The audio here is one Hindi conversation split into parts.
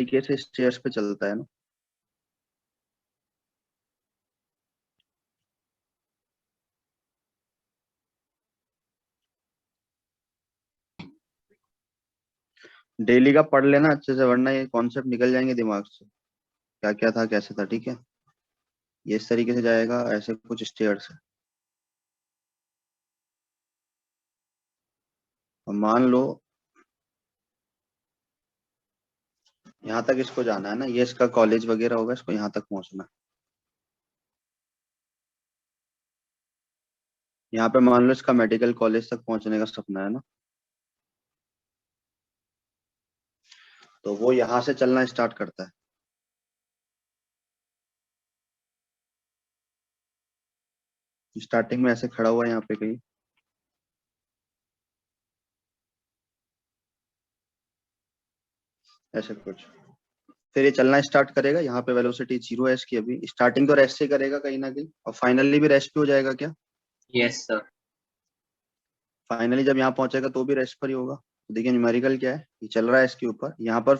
तरीके से स्टेयर्स पे चलता है ना। डेली का पढ़ लेना अच्छे से, वरना ये कॉन्सेप्ट निकल जाएंगे दिमाग से, क्या क्या था कैसे था। ठीक है, ये इस तरीके से जाएगा, ऐसे कुछ स्टेयर्स है। और मान लो यहाँ तक इसको जाना है ना, ये इसका कॉलेज वगैरह होगा, इसको यहाँ तक पहुंचना है। यहाँ पे मान लो इसका मेडिकल कॉलेज तक पहुंचने का सपना है ना, तो वो यहाँ से चलना स्टार्ट करता है। स्टार्टिंग में ऐसे खड़ा हुआ है यहाँ पे कहीं, ऐसे कुछ। फिर ये चलना स्टार्ट करेगा, यहाँ पे वेलोसिटी 0 है इसकी, अभी स्टार्टिंग तो रेस्ट से करेगा कहीं ना कहीं, और फाइनली भी रेस्ट पे हो जाएगा क्या। Yes sir. फाइनली जब यहाँ पहुंचेगा तो भी रेस्ट पर ही होगा। तो देखिए न्यूमेरिकल क्या है, ये चल रहा है इसके ऊपर, यहाँ पर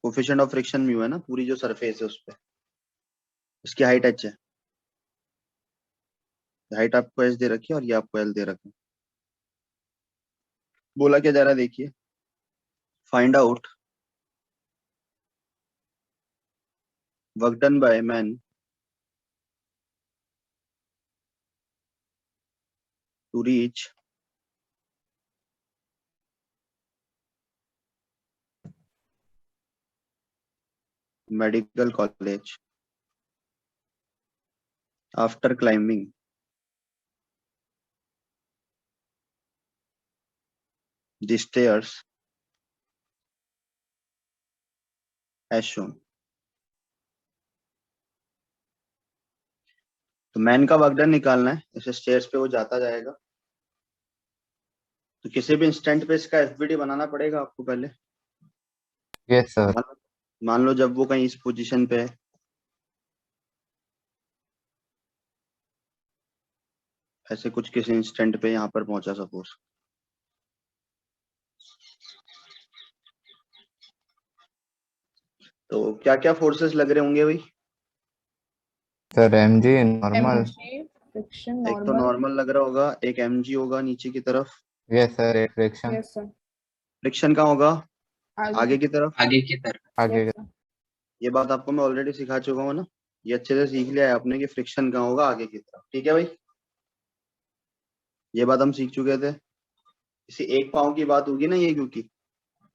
कोफिशिएंट ऑफ फ्रिक्शन म्यू है ना, पूरी जो सरफेस है उस पर, इसकी हाइट एच है। हाइट आपको एच दे रखी है और ये आपको एल दे रखा है। बोला क्या जा रहा है देखिए, find out work done by man to reach medical college after climbing the stairs as shown. तो मैन का वर्क डन निकालना है, इसे स्टेयर्स पे वो जाता जाएगा। तो किसी भी इंस्टेंट पे इसका एफबीडी बनाना पड़ेगा आपको पहले। Yes sir. मान लो जब वो कहीं इस पोजीशन पे है, ऐसे कुछ किसी इंस्टेंट पे यहाँ पर पहुंचा सपोज, तो क्या क्या फोर्सेस लग रहे होंगे भाई। Sir mg normal. फ्रिक्शन एक तो नॉर्मल। नॉर्मल लग रहा होगा, एक एमजी होगा नीचे की तरफ। यस सर, एक फ्रिक्शन। Yes sir. फ्रिक्शन कहाँ होगा, आगे की तरफ। आगे की तरफ। आगे यस सर। ये बात आपको मैं ऑलरेडी सिखा चुका हूँ ना, ये अच्छे से सीख लिया है आपने कि फ्रिक्शन कहाँ होगा, आगे की तरफ। ठीक है भाई, ये बात हम सीख चुके थे। इसी एक पाँव की बात होगी ना ये, क्योंकि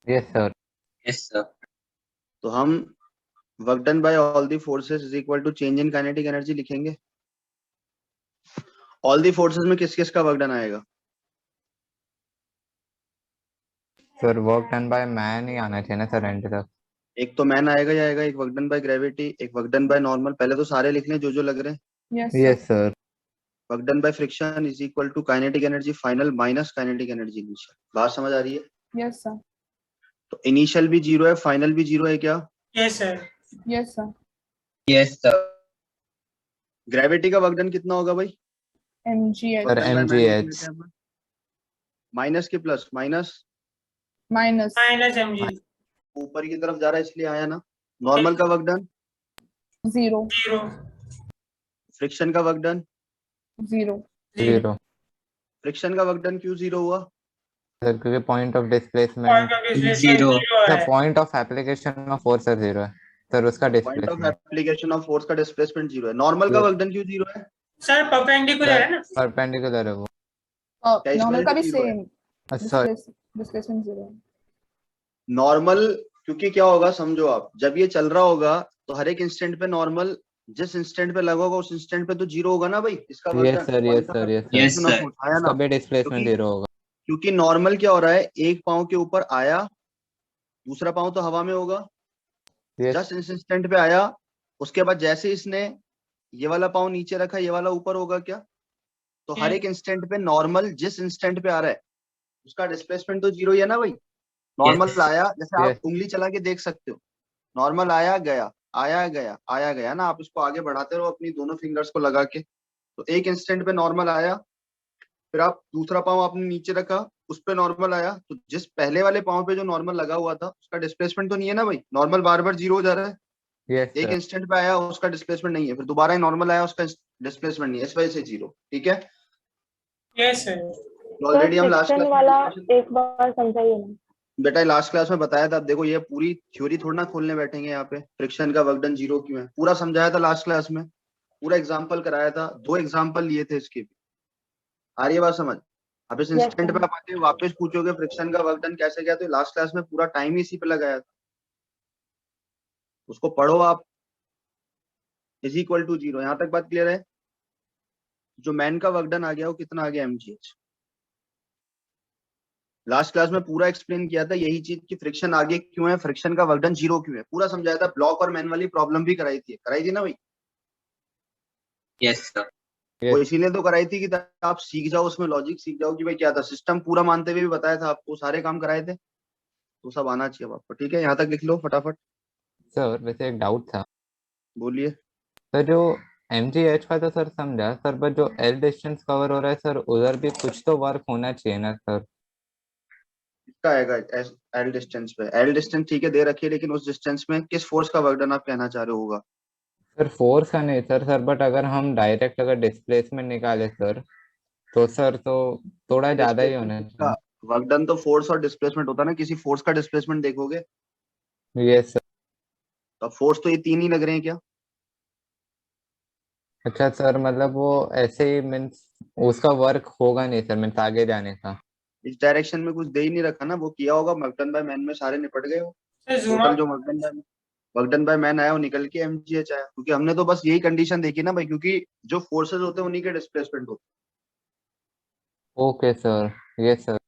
यस सर। Yes sir. तो हम work done by all the forces is equal to change in kinetic energy लिखेंगे। ऑल दी फोर्सेस में किस किस का वर्क डन आएगा। Sir work done by man ही आना चाहिए ना सर एंड तक। एक तो मैन आएगा ही आएगा, एक वर्क डन बाय ग्रेविटी, एक वर्क डन बाय नॉर्मल। पहले तो सारे लिख लें जो लग रहे हैं। Yes yes sir. Work done by friction is equal to kinetic energy final minus kinetic energy initial. बात समझ आ रही है। Yes sir. तो इनिशियल भी 0 है, फाइनल भी 0 है क्या। Yes sir. Yes sir. Yes sir. Gravity का वर्क डन कितना होगा भाई। mgh sir mgh। माइनस के plus, minus minus minus mg। ऊपर की तरफ जा रहा है इसलिए आया ना। नॉर्मल का वर्क डन 0 0 फ्रिक्शन का वर्क डन 0 0। फ्रिक्शन का वर्क डन क्यों 0 हुआ। सर क्योंकि point of displacement, point of displacement Zero. 0 है। Point of application of force sir 0 है सर, उसका point of displacement. Application of force का डिस्प्लेसमेंट 0 है। नॉर्मल का वर्क डन क्यों 0 है। सर परपेंडिकुलर है ना। परपेंडिकुलर है वो। क्या इस नॉर्मल वजह का से भी 0 है? सेम अच्छा। डिस्प्लेसमेंट 0 है। नॉर्मल क्योंकि क्या होगा समझो आप, जब ये चल रहा होगा तो हर एक इंस्टेंट पे नॉर्मल जिस इंस्टेंट पे लगा होगा उस इंस्टेंट पे तो 0 होगा ना भाई इसका work yes done. Sir, yes sir, yes sir. Yes, sir. आया उसका ना, भी डिस्प्लेसमेंट 0 होगा। क्योंकि नॉर्मल क्या हो रहा है, एक पाँव के ऊपर आया, दूसरा पाँव तो हवा में होगा। यस जस्ट इस इंस्टेंट पे आया, उसके बाद जैसे इसने ये वाला पाँव नीचे रखा, ये वाला ऊपर होगा क्या। तो हर एक इंस्टेंट पे नॉर्मल जिस इंस्टेंट पे आ रहा है उसका डिस्प्लेसमेंट तो 0 ही है ना भाई। Normal Yes. आया, जैसे आप Yes. उंगली चला के देख सकते हो, नॉर्मल आया गया, आया गया, आया गया ना। आप इसको आगे बढ़ाते रहो अपनी दोनों फिंगर्स को लगा के। तो एक इंस्टेंट पे नॉर्मल आया, फिर आप दूसरा पाँव आपने नीचे रखा, उस पे नॉर्मल आया, तो जिस पहले वाले पाँव पे जो नॉर्मल लगा हुआ था उसका डिस्प्लेसमेंट तो नहीं है ना भाई, नॉर्मल बार बार 0 हो जा रहा है। Yes, एक sir. इंस्टेंट पे आया उसका डिस्प्लेसमेंट नहीं है, फिर दोबारा नॉर्मल आया उसका डिस्प्लेसमेंट नहीं है, इस वजह से 0। ठीक है, यस सर। तो ऑलरेडी हम लास्ट फ्रिक्शन क्लास वाला में एक बार समझाइए ना। बेटा लास्ट क्लास में बताया था। अब देखो ये पूरी थ्योरी थोड़ी ना खोलने बैठेंगे यहाँ पे, फ्रिक्शन का वर्क डन 0 क्यों है, पूरा समझाया था लास्ट क्लास में, पूरा एग्जाम्पल कराया था, 2 एग्जाम्पल लिए थे इसके भी। आ रही है बात समझ? अब इस Yes, इंस्टेंट sir. पे आप आके वापस पूछोगे फ्रिक्शन का वर्क डन कैसे गया, तो लास्ट क्लास में पूरा टाइम ही इसी पे लगाया था, उसको पढ़ो आप। इज इक्वल टू 0, यहाँ तक बात क्लियर है? जो मैन का वर्क डन आ गया वो कितना आ गया, mgh। लास्ट क्लास में पूरा एक्सप्लेन किया था यही चीज कि फ्रिक्शन आगे क्यों है, फ्रिक्शन का वर्क डन 0 क्यों है, पूरा समझाया था। ब्लॉक और मैन वाली प्रॉब्लम भी कराई थी ना भाई? Yes, sir. वो Yes. इसीलिए तो कराई थी कि ताकि आप सीख जाओ, उसमें लॉजिक सीख जाओ कि भाई क्या था, सिस्टम पूरा मानते हुए भी बताया था आपको, सारे काम कराए थे, तो सब आना चाहिए अब आपको। ठीक है, यहाँ तक लिख लो फटाफट, Sir, वैसे एक डाउट था बोलिए। सर, जो MGH का तो सर समझा सर, बट जो L डिस्टेंस कवर हो रहा है सर, उधर भी कुछ तो वर्क होना चाहिए ना सर। इसका आएगा एल डिस्टेंस पे, एल डिस्टेंस ठीक है दे रखी है, लेकिन उस डिस्टेंस में किस फोर्स का वर्क डन आप कहना चाह रहे होगा? सर फोर्स का नहीं सर, बट अगर हम डायरेक्ट अगर डिस्प्लेसमेंट निकाले सर, तो सर तो थोड़ा ज्यादा ही होना डिस्प्लेसमेंट का चाहिए। वर्क डन तो फोर्स और डिस्प्लेसमेंट होता है ना, किसी फोर्स का डिस्प्लेसमेंट देखोगे यस सर। तो फोर्स तो ये 3 ही लग रहे हैं क्या? अच्छा सर, मतलब वो ऐसे ही मीन्स उसका वर्क होगा नहीं सर, मीन्स आगे जाने का। इस डायरेक्शन में कुछ दे ही नहीं रखा ना, वो किया होगा वर्क डन बाय मैन में सारे निपट गए हो। Sir zoom total out. जो वर्क डन बाय मैन आया वो निकल के mgh आया, क्योंकि हमने तो बस यही कंडीशन देखी ना भाई, क्योंकि जो फोर्सेज होते हैं उन्हीं के डिस्प्लेसमेंट होते ओके सर, यस सर। हैं,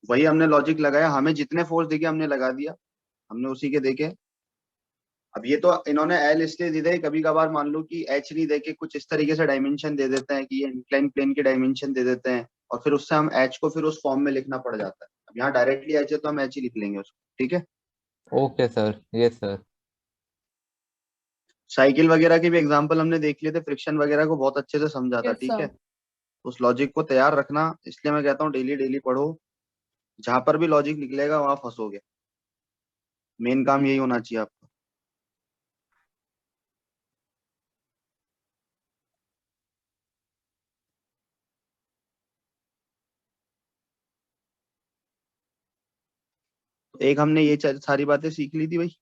वही हमने लॉजिक लगाया, हमें जितने फोर्स दिखे हमने लगा दिया, हमने उसी के देखे। अब ये तो इन्होंने एल इसलिए दे दे, कभी कभार मान लो कि एच नहीं देके कुछ इस तरीके से डायमेंशन दे देते हैं कि ये इंक्लाइन प्लेन के डायमेंशन दे देते हैं, और फिर उससे हम एच को फिर उस फॉर्म में लिखना पड़ जाता है। अब यहाँ डायरेक्टली एच है तो हम एच ही लिख लेंगे उसको। ठीक है, okay sir, yes sir. Cycle वगैरह के भी एग्जाम्पल हमने देख लिए थे, फ्रिक्शन वगैरह को बहुत अच्छे से समझा था। Yes, ठीक है, sir. उस लॉजिक को तैयार रखना, इसलिए मैं कहता हूँ डेली डेली पढ़ो, जहां पर भी लॉजिक निकलेगा वहां फंसोगे। मेन काम यही होना चाहिए आपका। तो एक हमने ये सारी बातें सीख ली थी भाई।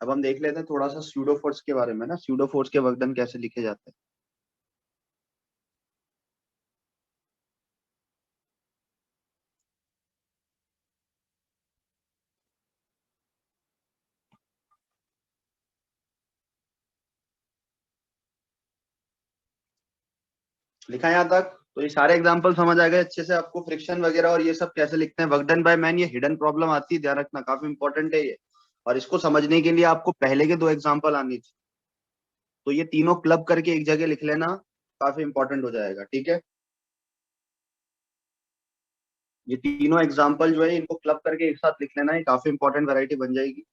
अब हम देख लेते हैं थोड़ा सा स्यूडो फोर्स के बारे में ना, स्यूडो फोर्स के वर्क डन कैसे लिखे जाते हैं। लिखा है यहाँ तक? तो ये सारे एग्जांपल समझ आ गए अच्छे से आपको, फ्रिक्शन वगैरह और ये सब कैसे लिखते हैं, वर्क डन बाय मैन। ये हिडन प्रॉब्लम आती है, ध्यान रखना, काफी इंपॉर्टेंट है ये, और इसको समझने के लिए आपको पहले के 2 एग्जांपल आने चाहिए, तो ये तीनों क्लब करके एक जगह लिख लेना, काफी इंपॉर्टेंट हो जाएगा। ठीक है, ये तीनों एग्जांपल जो है इनको क्लब करके एक साथ लिख लेना, ये काफी इंपॉर्टेंट वैरायटी बन जाएगी।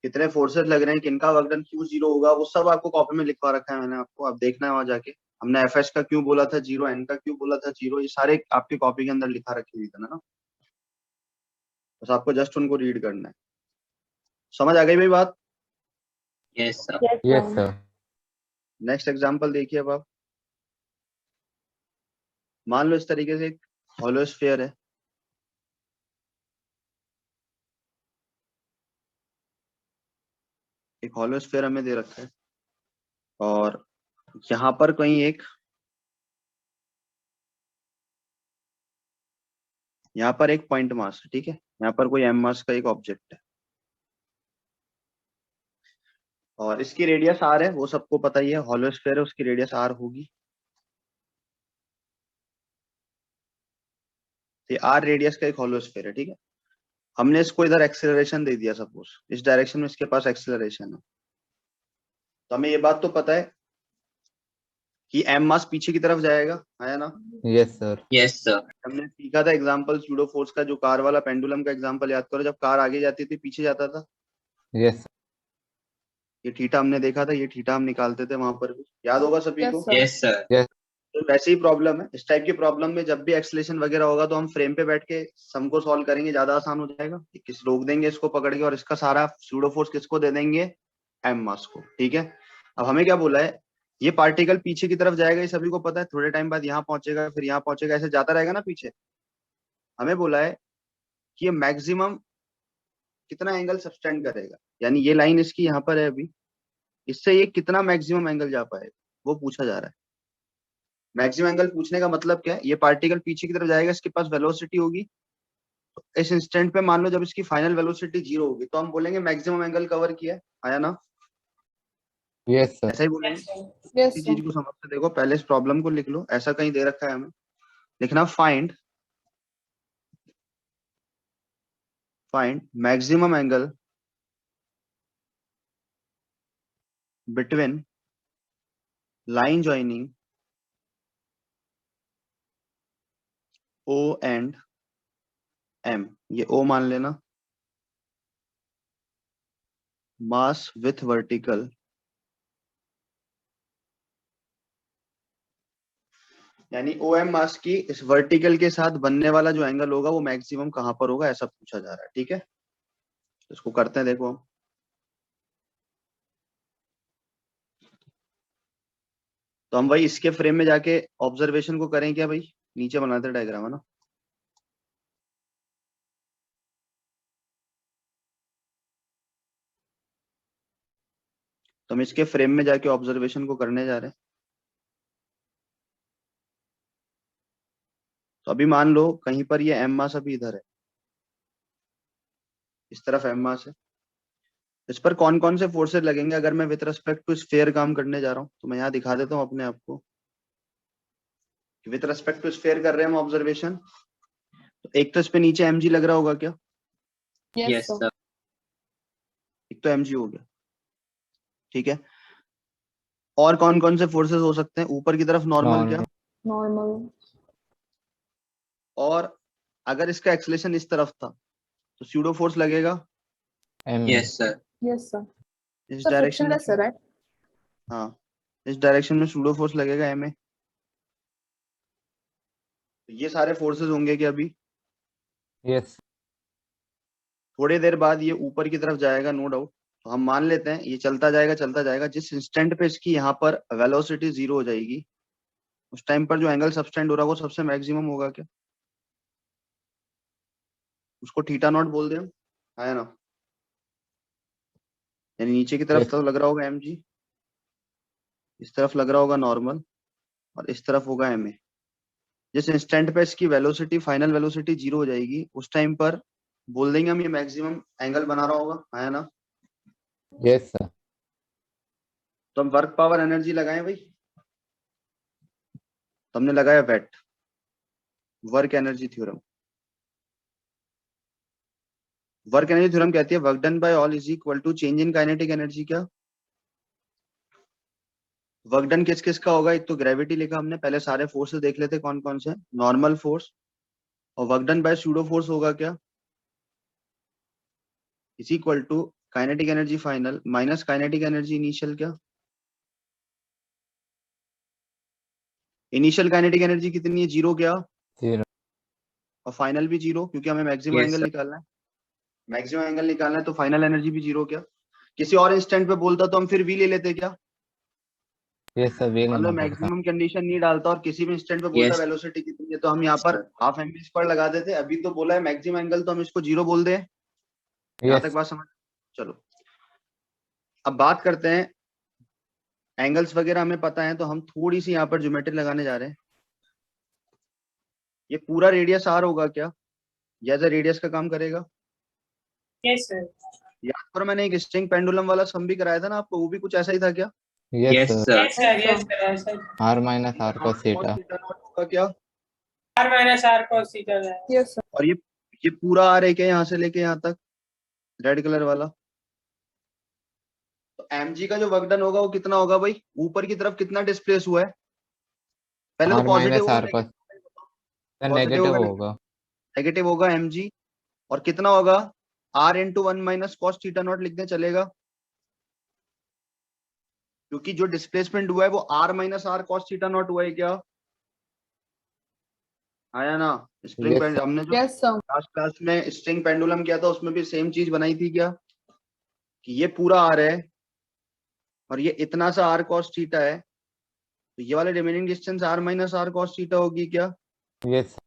कितने फोर्सेस लग रहे हैं, किनका वर्क डन क्यों 0 होगा, वो सब आपको कॉपी में लिखवा रखा है मैंने आपको, आप देखना है वहां जाके। हमने एफ का क्यों बोला था 0, एन का क्यों बोला था 0, ये सारे आपकी कॉपी के अंदर लिखा रखे हुए थे ना, बस आपको जस्ट उनको रीड करना है। समझ आ गई भाई बात? Yes, sir. Yes, yes sir. Sir. Next example देखिए अब आप। मान लो इस तरीके से एक हॉलो स्फीयर है, एक हॉलो स्फीयर हमें दे रखा है, और यहाँ पर कहीं एक, यहाँ पर एक पॉइंट मास है। ठीक है, यहाँ पर कोई एम मास का एक ऑब्जेक्ट है, और इसकी रेडियस आर है, वो सबको पता ही है, हॉलो स्फीयर है उसकी रेडियस आर होगी। ये आर रेडियस का एक हॉलो स्फीयर है। ठीक है, हमने इसको इधर एक्सेलरेशन दे दिया, सपोज इस डायरेक्शन में इसके पास एक्सेलरेशन है, तो हमें ये बात तो पता है कि एम मास पीछे की तरफ जाएगा, है ना? Yes sir. Yes, sir. हमने सीखा था एग्जांपल स्यूडो फोर्स का, जो कार वाला पेंडुलम का एग्जांपल याद करो, जब कार आगे जाती थी पीछे जाता था, यस सर। ये थीटा हमने देखा था, ये थीटा हम निकालते थे वहां पर भी, याद होगा सभी Yes, को। sir. Yes, sir. तो वैसे ही प्रॉब्लम है, इस टाइप की प्रॉब्लम में जब भी एक्सेलेरेशन वगैरह होगा तो हम फ्रेम पे बैठ के सम को सॉल्व करेंगे, ज्यादा आसान हो जाएगा। किस रोक देंगे इसको पकड़ के और इसका सारा स्यूडो फोर्स किसको दे देंगे, एम मास को। ठीक है, अब हमें क्या बोला है, ये पार्टिकल पीछे की तरफ जाएगा, ये सभी को पता है, थोड़े टाइम बाद यहाँ पहुंचेगा, फिर यहाँ पहुंचेगा, ऐसे जाता रहेगा ना पीछे। हमें बोला है कि ये मैक्सिमम कितना एंगल सबटेंड करेगा, यानी ये लाइन इसकी यहाँ पर है अभी, इससे ये कितना मैक्सिमम एंगल जा पाएगा वो पूछा जा रहा है। मैक्सिमम एंगल पूछने का मतलब क्या है, ये पार्टिकल पीछे की तरफ जाएगा, इसके पास वेलोसिटी होगी, तो इस इंस्टेंट पे मान लो जब इसकी फाइनल वेलोसिटी 0 होगी तो हम बोलेंगे मैक्सिमम एंगल कवर किया है। आया ना? Yes sir. ऐसा ही बोलेंगे। Yes, sir. Yes, इसी sir. चीज को समझते देखो, पहले इस प्रॉब्लम को लिख लो, ऐसा कहीं दे रखा है हमें, लिखना find maximum angle between line joining O and M। ये O मान लेना, मास विथ वर्टिकल, यानी OM मास की इस वर्टिकल के साथ बनने वाला जो एंगल होगा वो मैक्सिमम कहां पर होगा, ऐसा पूछा जा रहा है। ठीक है, इसको करते हैं, देखो हम। तो हम भाई इसके फ्रेम में जाके ऑब्जर्वेशन को करें क्या भाई, नीचे बनाते डायग्राम है ना। तो हम इसके फ्रेम में जाके ऑब्जर्वेशन को करने जा रहे हैं। तो अभी मान लो कहीं पर ये एम मास अभी इधर है, इस तरफ एम मास है, इस पर कौन कौन से फोर्सेस लगेंगे अगर मैं विथ रेस्पेक्ट टू स्फीयर काम करने जा रहा हूँ। तो मैं यहाँ दिखा देता हूँ अपने आप को, विथ रेस्पेक्ट टू स्फीयर कर रहे हैं हम ऑब्जर्वेशन। तो एक तो इस पे नीचे mg लग रहा होगा क्या, Yes, Yes, sir. sir. एक तो mg हो गया। ठीक है, और कौन कौन से फोर्सेस हो सकते हैं, ऊपर की तरफ नॉर्मल क्या, Normal. और अगर इसका एक्सेलेरेशन इस तरफ था तो स्यूडो फोर्स लगेगा M Yes, sir. Yes, sir. इस So डायरेक्शन में। frictionless, sir, right? हाँ, इस डायरेक्शन में स्यूडो फोर्स लगेगा एम ए। तो ये सारे फोर्सेस होंगे कि अभी यस थोड़ी देर बाद ये ऊपर की तरफ जाएगा, नो डाउट। तो हम मान लेते हैं ये चलता जाएगा, जिस इंस्टेंट पे इसकी यहाँ पर वेलोसिटी 0 हो जाएगी उस टाइम पर जो एंगल सबटेंड हो रहा है वो सबसे मैक्सिमम होगा क्या, उसको थीटा नॉट बोल दें हम। आया ना? यानी नीचे की तरफ Yes. तो लग रहा होगा mg, इस तरफ लग रहा होगा नॉर्मल, और इस तरफ होगा ma। जिस इंस्टेंट पे इसकी वेलोसिटी फाइनल वेलोसिटी 0 हो जाएगी उस टाइम पर बोल देंगे हम ये मैक्सिमम एंगल बना रहा होगा। आया ना? Yes sir. तो हम वर्क पावर एनर्जी लगाएं भाई, तो हमने लगाया wait, work energy theorem. Work energy theorem कहती है work done by all is equal to change in kinetic energy. क्या वर्क डन किस किस का होगा, एक तो ग्रेविटी लिखा हमने, पहले सारे फोर्सेस देख लेते कौन कौन से, नॉर्मल फोर्स, और work done by pseudo force होगा क्या, is equal to kinetic energy final minus kinetic energy initial. क्या इनिशियल काइनेटिक एनर्जी कितनी है, 0 क्या, 0 और फाइनल भी 0, क्योंकि हमें मैक्सिमम Yes, एंगल sir. निकालना है। मैक्सिमम एंगल निकालना है तो फाइनल एनर्जी भी 0 क्या। किसी और इंस्टेंट पे बोलता तो हम फिर वी ले लेते क्या, यस सर वे मान लो लेना पड़ता। मैक्सिमम कंडीशन नहीं डालता और किसी भी इंस्टेंट पे बोलता Yes. वेलोसिटी कितनी है तो हम यहाँ Yes, पर sir. हाफ एम स्क्वायर लगा देते। अभी तो बोला है मैक्सिमम एंगल तो हम इसको 0 बोल दे। यहाँ तक यस बात समझ। चलो अब बात करते हैं, एंगल्स वगैरह हमें पता है तो हम थोड़ी सी यहाँ पर ज्योमेट्री लगाने जा रहे हैं। ये पूरा रेडियस आर होगा क्या, या रेडियस का काम करेगा। Yes, sir. याद करो मैंने एक स्ट्रिंग पेंडुलम वाला सम भी कराया था ना आपको, वो भी कुछ ऐसा ही था क्या। Yes Yes, sir. sir. Yes, sir. Yes, sir. Yes, sir. R minus R cos theta. होगा क्या, R minus R cos theta है. Yes, sir. और ये पूरा आ रहा है क्या यहाँ से लेके यहाँ तक, रेड कलर वाला। तो mg का जो वर्क डन होगा वो कितना होगा भाई, ऊपर की तरफ कितना डिस्प्लेस हुआ है, पहले तो R positive minus R cos sir negative होगा। नेगेटिव होगा mg, और कितना होगा r into 1 minus cos theta not लिखने चलेगा, क्योंकि जो डिस्प्लेसमेंट हुआ है वो r minus are cos theta not हुआ है क्या। आया ना? Spring Yes, pendulum sir. हमने जो Yes, sir. लास्ट क्लास में स्ट्रिंग पेंडुलम किया था उसमें भी सेम चीज बनाई थी क्या, कि ये पूरा आर है और ये इतना सा आर कॉस थीटा है, तो ये वाले remaining distance R minus are cos theta होगी क्या? Yes, sir.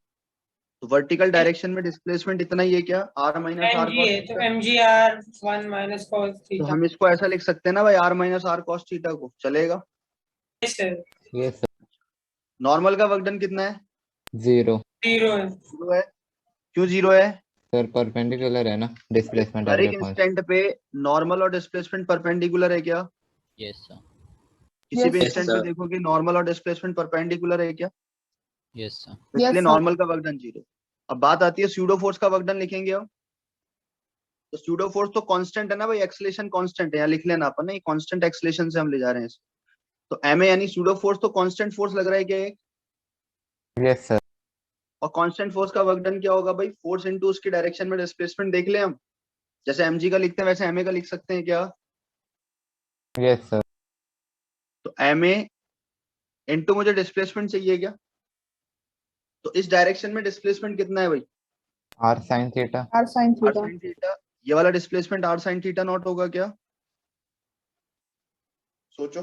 तो वर्टिकल डायरेक्शन में डिस्प्लेसमेंट इतना ही है क्या, R minus R mg cos है तो थीटा? mgr 1 minus cos तो theta. हम इसको ऐसा लिख सकते हैं ना भाई, R minus are cos theta को, चलेगा? Yes, sir. Yes, sir. Normal का वर्क डन कितना है? 0. 0 है. 0 है। क्यों 0 है? सर परपेंडिकुलर है ना डिस्प्लेसमेंट हर एक आपके पास. इंस्टेंट पे नॉर्मल और डिस्प्लेसमेंट परपेंडिकुलर है क्या? Yes, sir. किसी भी Yes, इंस्टेंट sir. पे देखोगे नॉर्मल और डिस्प्लेसमेंट परपेंडिकुलर है क्या? Yes, sir. तो Yes, इसलिए sir. नॉर्मल का वर्क डन 0। अब बात आती है स्यूडो फोर्स का वर्क डन लिखेंगे हम। तो स्यूडो फोर्स तो कांस्टेंट है ना भाई, एक्सेलेरेशन कांस्टेंट है, यहाँ लिख लेना अपन, ये कांस्टेंट एक्सेलेरेशन से हम ले जा रहे हैं इसको। तो एम ए यानी स्यूडो फोर्स तो कांस्टेंट फोर्स लग रहा है क्या एक? Yes, sir. और कांस्टेंट फोर्स का वर्क डन क्या होगा भाई, फोर्स इनटू उसकी डायरेक्शन में डिस्प्लेसमेंट देख ले हम, जैसे एमजी का लिखते हैं वैसे एमए का लिख सकते हैं क्या? Yes, sir. तो एमए इनटू मुझे डिस्प्लेसमेंट चाहिए क्या, तो इस डायरेक्शन में डिस्प्लेसमेंट कितना है भाई? R sin theta. R sin R theta. Sine theta. ये वाला displacement R sine theta not होगा क्या? सोचो,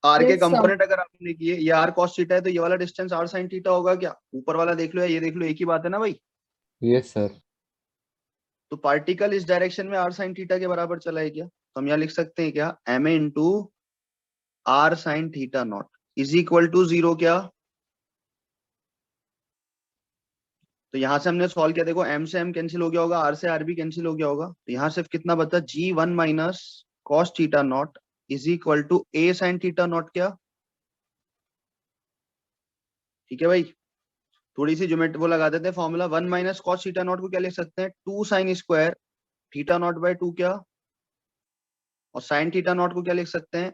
आर के Yes, sir. कंपोनेंट अगर आपने किए, ये आर कॉस थीटा है तो ये वाला डिस्टेंस आर साइन थीटा होगा क्या? ऊपर वाला देख लो या ये देख लो, एक ही बात है ना भाई। Yes, sir. तो पार्टिकल इस डायरेक्शन में आर साइन थीटा के बराबर चला है क्या? तो हम यहाँ लिख सकते हैं क्या, M A into are sine theta not is equal to 0 क्या? तो यहां से हमने सॉल्व किया, देखो एम से एम कैंसिल हो गया होगा, आर से आर भी कैंसिल हो गया होगा, तो यहाँ सिर्फ कितना बचा, जी 1 minus cos theta not is equal to a sine theta not क्या? ठीक है भाई, थोड़ी सी ज्योमेट्री वो लगा देते हैं formula, 1 minus cos theta naught को क्या लिख सकते हैं, 2 sine square theta not by 2 क्या? और साइन थीटा नॉट को क्या लिख सकते हैं,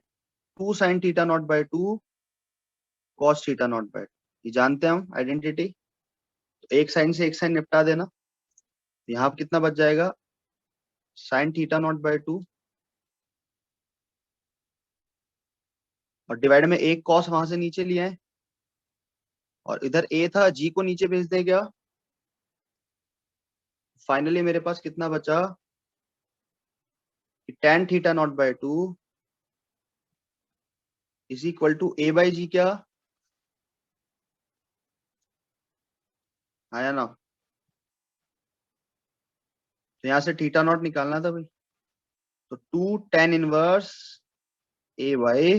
2 sine theta not by 2 cos theta not by 2। ये जानते हैं हम आइडेंटिटी। तो एक साइन से एक साइन निपटा देना, यहाँ पे कितना बच जाएगा, साइन थीटा नॉट बाय 2 और डिवाइड में एक कॉस वहां से नीचे लिया है और इधर ए था, जी को नीचे भेज दें क्या? फाइनली मेरे पास कितना बचा, tan theta not by 2 is equal to a by g क्या? आया ना? तो यहां से थीटा नॉट निकालना था भाई, तो 2 tan इनवर्स ए बाई,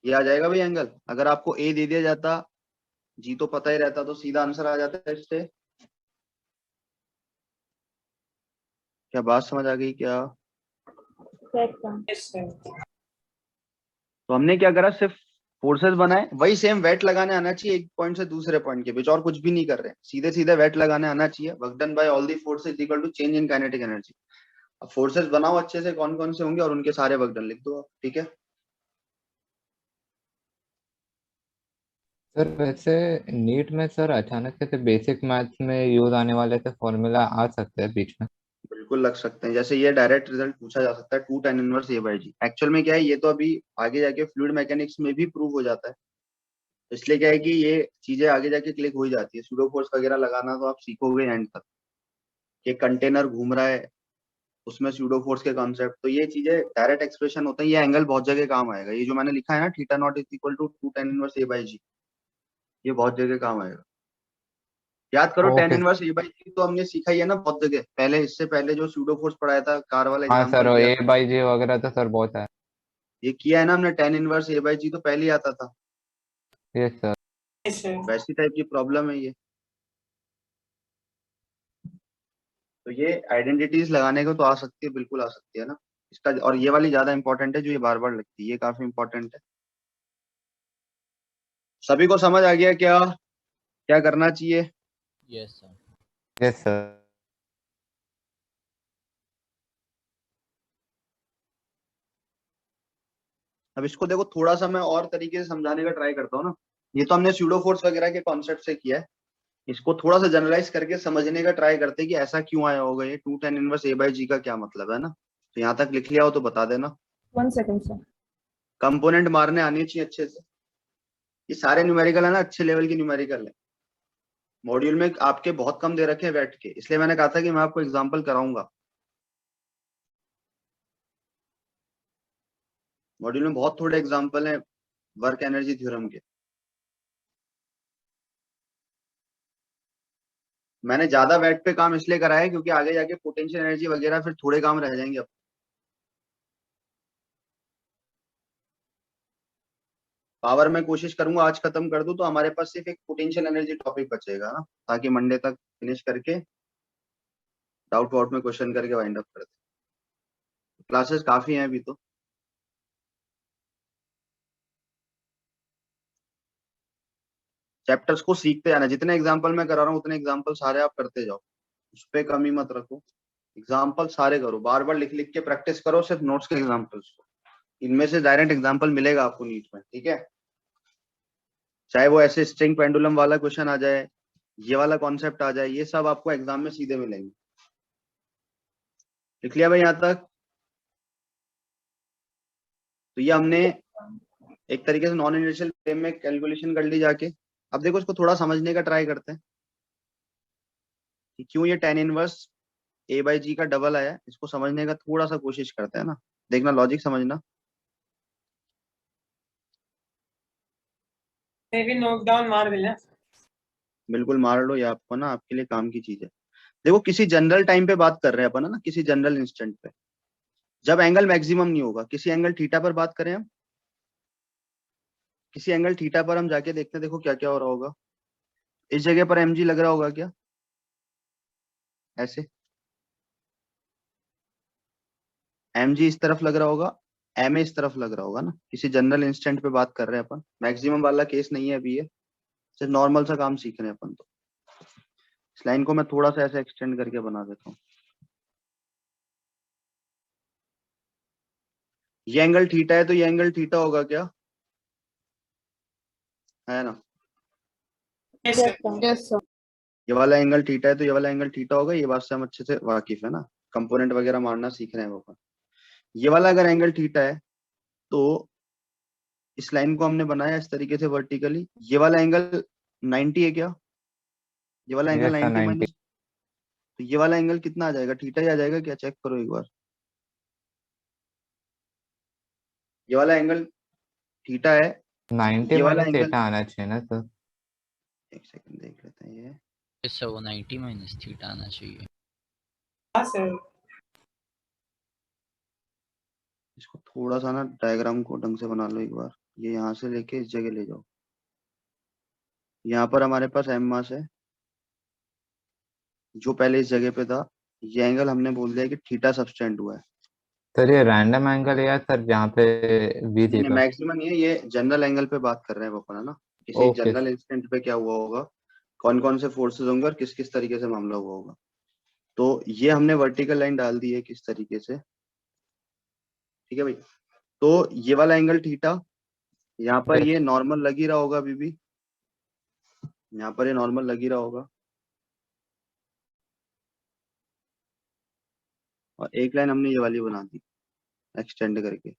ये आ जाएगा भाई एंगल। अगर आपको ए दे दिया जाता, जी तो पता ही रहता, तो सीधा आंसर आ जाता है इससे। क्या बात समझ आ गई क्या? Yes, sir. Yes, sir. तो हमने क्या करा, सिर्फ फोर्सेस बनाए, वही सेम वेट लगाने आना चाहिए एक पॉइंट से दूसरे पॉइंट के बीच, और कुछ भी नहीं कर रहे हैं, सीधे सीधे वेट लगाने आना चाहिए। Work done by all the forces equal to change in kinetic energy. अब फोर्सेस बनाओ अच्छे से, कौन कौन से होंगे और उनके सारे वर्क डन लिख दो आप, ठीक है? सर वैसे नीट में सर अचानक से बेसिक मैथ्स में यूज आने वाले से फॉर्मूला आ सकते हैं बीच में. बिल्कुल लग सकते हैं, जैसे ये डायरेक्ट रिजल्ट पूछा जा सकता है 2 tan inverse a by g. Actual में क्या है, ये तो अभी आगे जाके फ्लूइड मैकेनिक्स में भी प्रूव हो जाता है, इसलिए क्या है कि ये चीजें आगे जाके क्लिक हो ही जाती है। सूडो फोर्स वगैरह लगाना तो आप सीखोगे एंड तक, कि कंटेनर घूम रहा है उसमें सूडो फोर्स के कॉन्सेप्ट, तो ये चीजें डायरेक्ट एक्सप्रेशन होता है, ये एंगल बहुत जगह काम आएगा। ये जो मैंने लिखा है ना, theta not is equal to 2 tan inverse a by g, ये बहुत जगह काम आएगा। याद करो tan okay. Inverse a by g तो हमने सीखा ही है ना बहुत जगह पहले, इससे पहले जो सूडो फोर्स पढ़ाया था कार वाला हाँ सर, एग्जाम्पल ए बाई जी वगैरह तो सर बहुत है. ये किया है ना हमने, tan inverse a by g तो पहले ही आता था। Yes sir. Yes, sir. वैसी टाइप की प्रॉब्लम है ये। तो ये आइडेंटिटीज लगाने को तो आ सकती है, बिल्कुल आ सकती है ना इसका, और ये वाली ज्यादा इंपॉर्टेंट है जो ये बार बार लगती है, ये काफी इंपॉर्टेंट है। सभी को समझ आ गया क्या क्या करना चाहिए? Yes, sir. Yes sir. अब इसको देखो थोड़ा सा मैं और तरीके से समझाने का ट्राई करता हूँ ना। ये तो हमने स्यूडो फोर्स वगैरह के कॉन्सेप्ट से किया है, इसको थोड़ा सा जनरलाइज करके समझने का ट्राई करते हैं कि ऐसा क्यों आया होगा, ये 2 tan इनवर्स ए बाई जी का क्या मतलब है ना। तो यहाँ तक लिख लिया हो तो बता देना। 1 second, sir. कंपोनेंट मारने आनी चाहिए अच्छे से, ये सारे न्यूमेरिकल है ना, अच्छे लेवल की न्यूमेरिकल है, मॉड्यूल में आपके बहुत कम दे रखे हैं बैठ के, इसलिए मैंने कहा था कि मैं आपको एग्जाम्पल कराऊंगा। मॉड्यूल में बहुत थोड़े एग्जाम्पल हैं वर्क एनर्जी थ्योरम के। मैंने ज्यादा बैठ पे काम इसलिए कराया है क्योंकि आगे जाके पोटेंशियल एनर्जी वगैरह फिर थोड़े काम रह जाएंगे अब। पावर में कोशिश करूंगा आज खत्म कर दूं, तो हमारे पास सिर्फ एक पोटेंशियल एनर्जी टॉपिक बचेगा ना, ताकि मंडे तक फिनिश करके डाउट वाउट में क्वेश्चन करके वाइंड अप कर दे। क्लासेस काफी हैं अभी तो। चैप्टर्स को सीखते जाना, जितने एग्जाम्पल मैं करा रहा हूँ उतने एग्जाम्पल सारे आप करते जाओ, उस पर कमी मत रखो। एग्जाम्पल सारे करो, बार बार लिख लिख के प्रैक्टिस करो सिर्फ नोट्स के एग्जाम्पल्स को। इनमें से डायरेक्ट एग्जाम्पल मिलेगा आपको नीट में, ठीक है। चाहे वो ऐसे स्ट्रिंग पेंडुलम वाला क्वेश्चन आ जाए, ये वाला कॉन्सेप्ट आ जाए, ये सब आपको एग्जाम में सीधे मिलेंगे। लिख लिया भाई यहाँ तक? तो ये हमने एक तरीके से नॉन इनर्शियल फ्रेम में कैलकुलेशन कर ली जाके। अब देखो इसको थोड़ा समझने का ट्राई करते हैं कि क्यों ये tan इनवर्स a/g का डबल आया, इसको समझने का थोड़ा सा कोशिश करते हैं ना। देखना, लॉजिक समझना। मे भी नोट डाउन मार देना। बिल्कुल मार लो, ये आपको ना आपके लिए काम की चीज है। देखो किसी जनरल टाइम पे बात कर रहे हैं अपन, है ना, किसी जनरल इंस्टेंट पे जब एंगल मैक्सिमम नहीं होगा, किसी एंगल थीटा पर बात करें हम, किसी एंगल थीटा पर हम जाके देखते हैं, देखो क्या क्या हो रहा होगा। इस जगह पर mg लग रहा होगा क्या? ऐसे mg इस तरफ लग रहा होगा, ma इस तरफ लग रहा होगा ना। किसी जनरल इंस्टेंट पे बात कर रहे हैं अपन, मैक्सिमम वाला केस नहीं है अभी, ये सिर्फ नॉर्मल सा काम सीख रहे हैं अपन। तो इस लाइन को मैं थोड़ा सा ऐसे एक्सटेंड करके बना देता हूँ। ये एंगल थीटा है तो ये एंगल थीटा होगा क्या? है ना। Yes Yes, sir. sir. Yes, sir. ये वाला एंगल थीटा है तो ये वाला एंगल थीटा होगा, ये बात से हम अच्छे से वाकिफ है ना, कंपोनेंट वगैरह मारना सीख रहे हैं वो अपन। ये वाला अगर एंगल थीटा है तो इस लाइन को हमने बनाया इस तरीके से वर्टिकली, ये वाला एंगल 90 है क्या? ये वाला एंगल यस सर 90 90। माइनस, तो ये वाला एंगल कितना आ जाएगा? थीटा ही आ जाएगा क्या? चेक करो एक बार। ये वाला एंगल थीटा है, 90 ये वाला माइनस एंगल, थीटा आना चाहिए ना सर। एक सेकंड देख लेते हैं। ये यस सर, वो 90 माइनस थीटा आना चाहिए। हाँ सर। इसको थोड़ा सा ना डायग्राम को ढंग से बना लो एक बार। ये यहाँ से लेके इस जगह ले जाओ। यहाँ पर हमारे पास एम मास है जो पहले इस जगह पे था। ये एंगल हमने बोल दिया कि थीटा सबटेंड हुआ है। सर ये रैंडम एंगल है या सर जहाँ पे वी नहीं थीटा? मैक्सिमम नहीं है, ये जनरल एंगल पे बात कर रहे हैं अपन, है ना। किसी ओके जनरल इंस्टेंट पे क्या हुआ होगा, कौन कौन से फोर्सेस होंगे और किस किस तरीके से मामला हुआ होगा। तो ये हमने वर्टिकल लाइन डाल दी है किस तरीके से, ठीक है भाई। तो ये वाला एंगल थीटा, यहाँ पर ये नॉर्मल लग ही रहा होगा अभी भी, यहाँ पर ये नॉर्मल लग ही रहा होगा। और एक लाइन हमने ये वाली बना दी एक्सटेंड करके,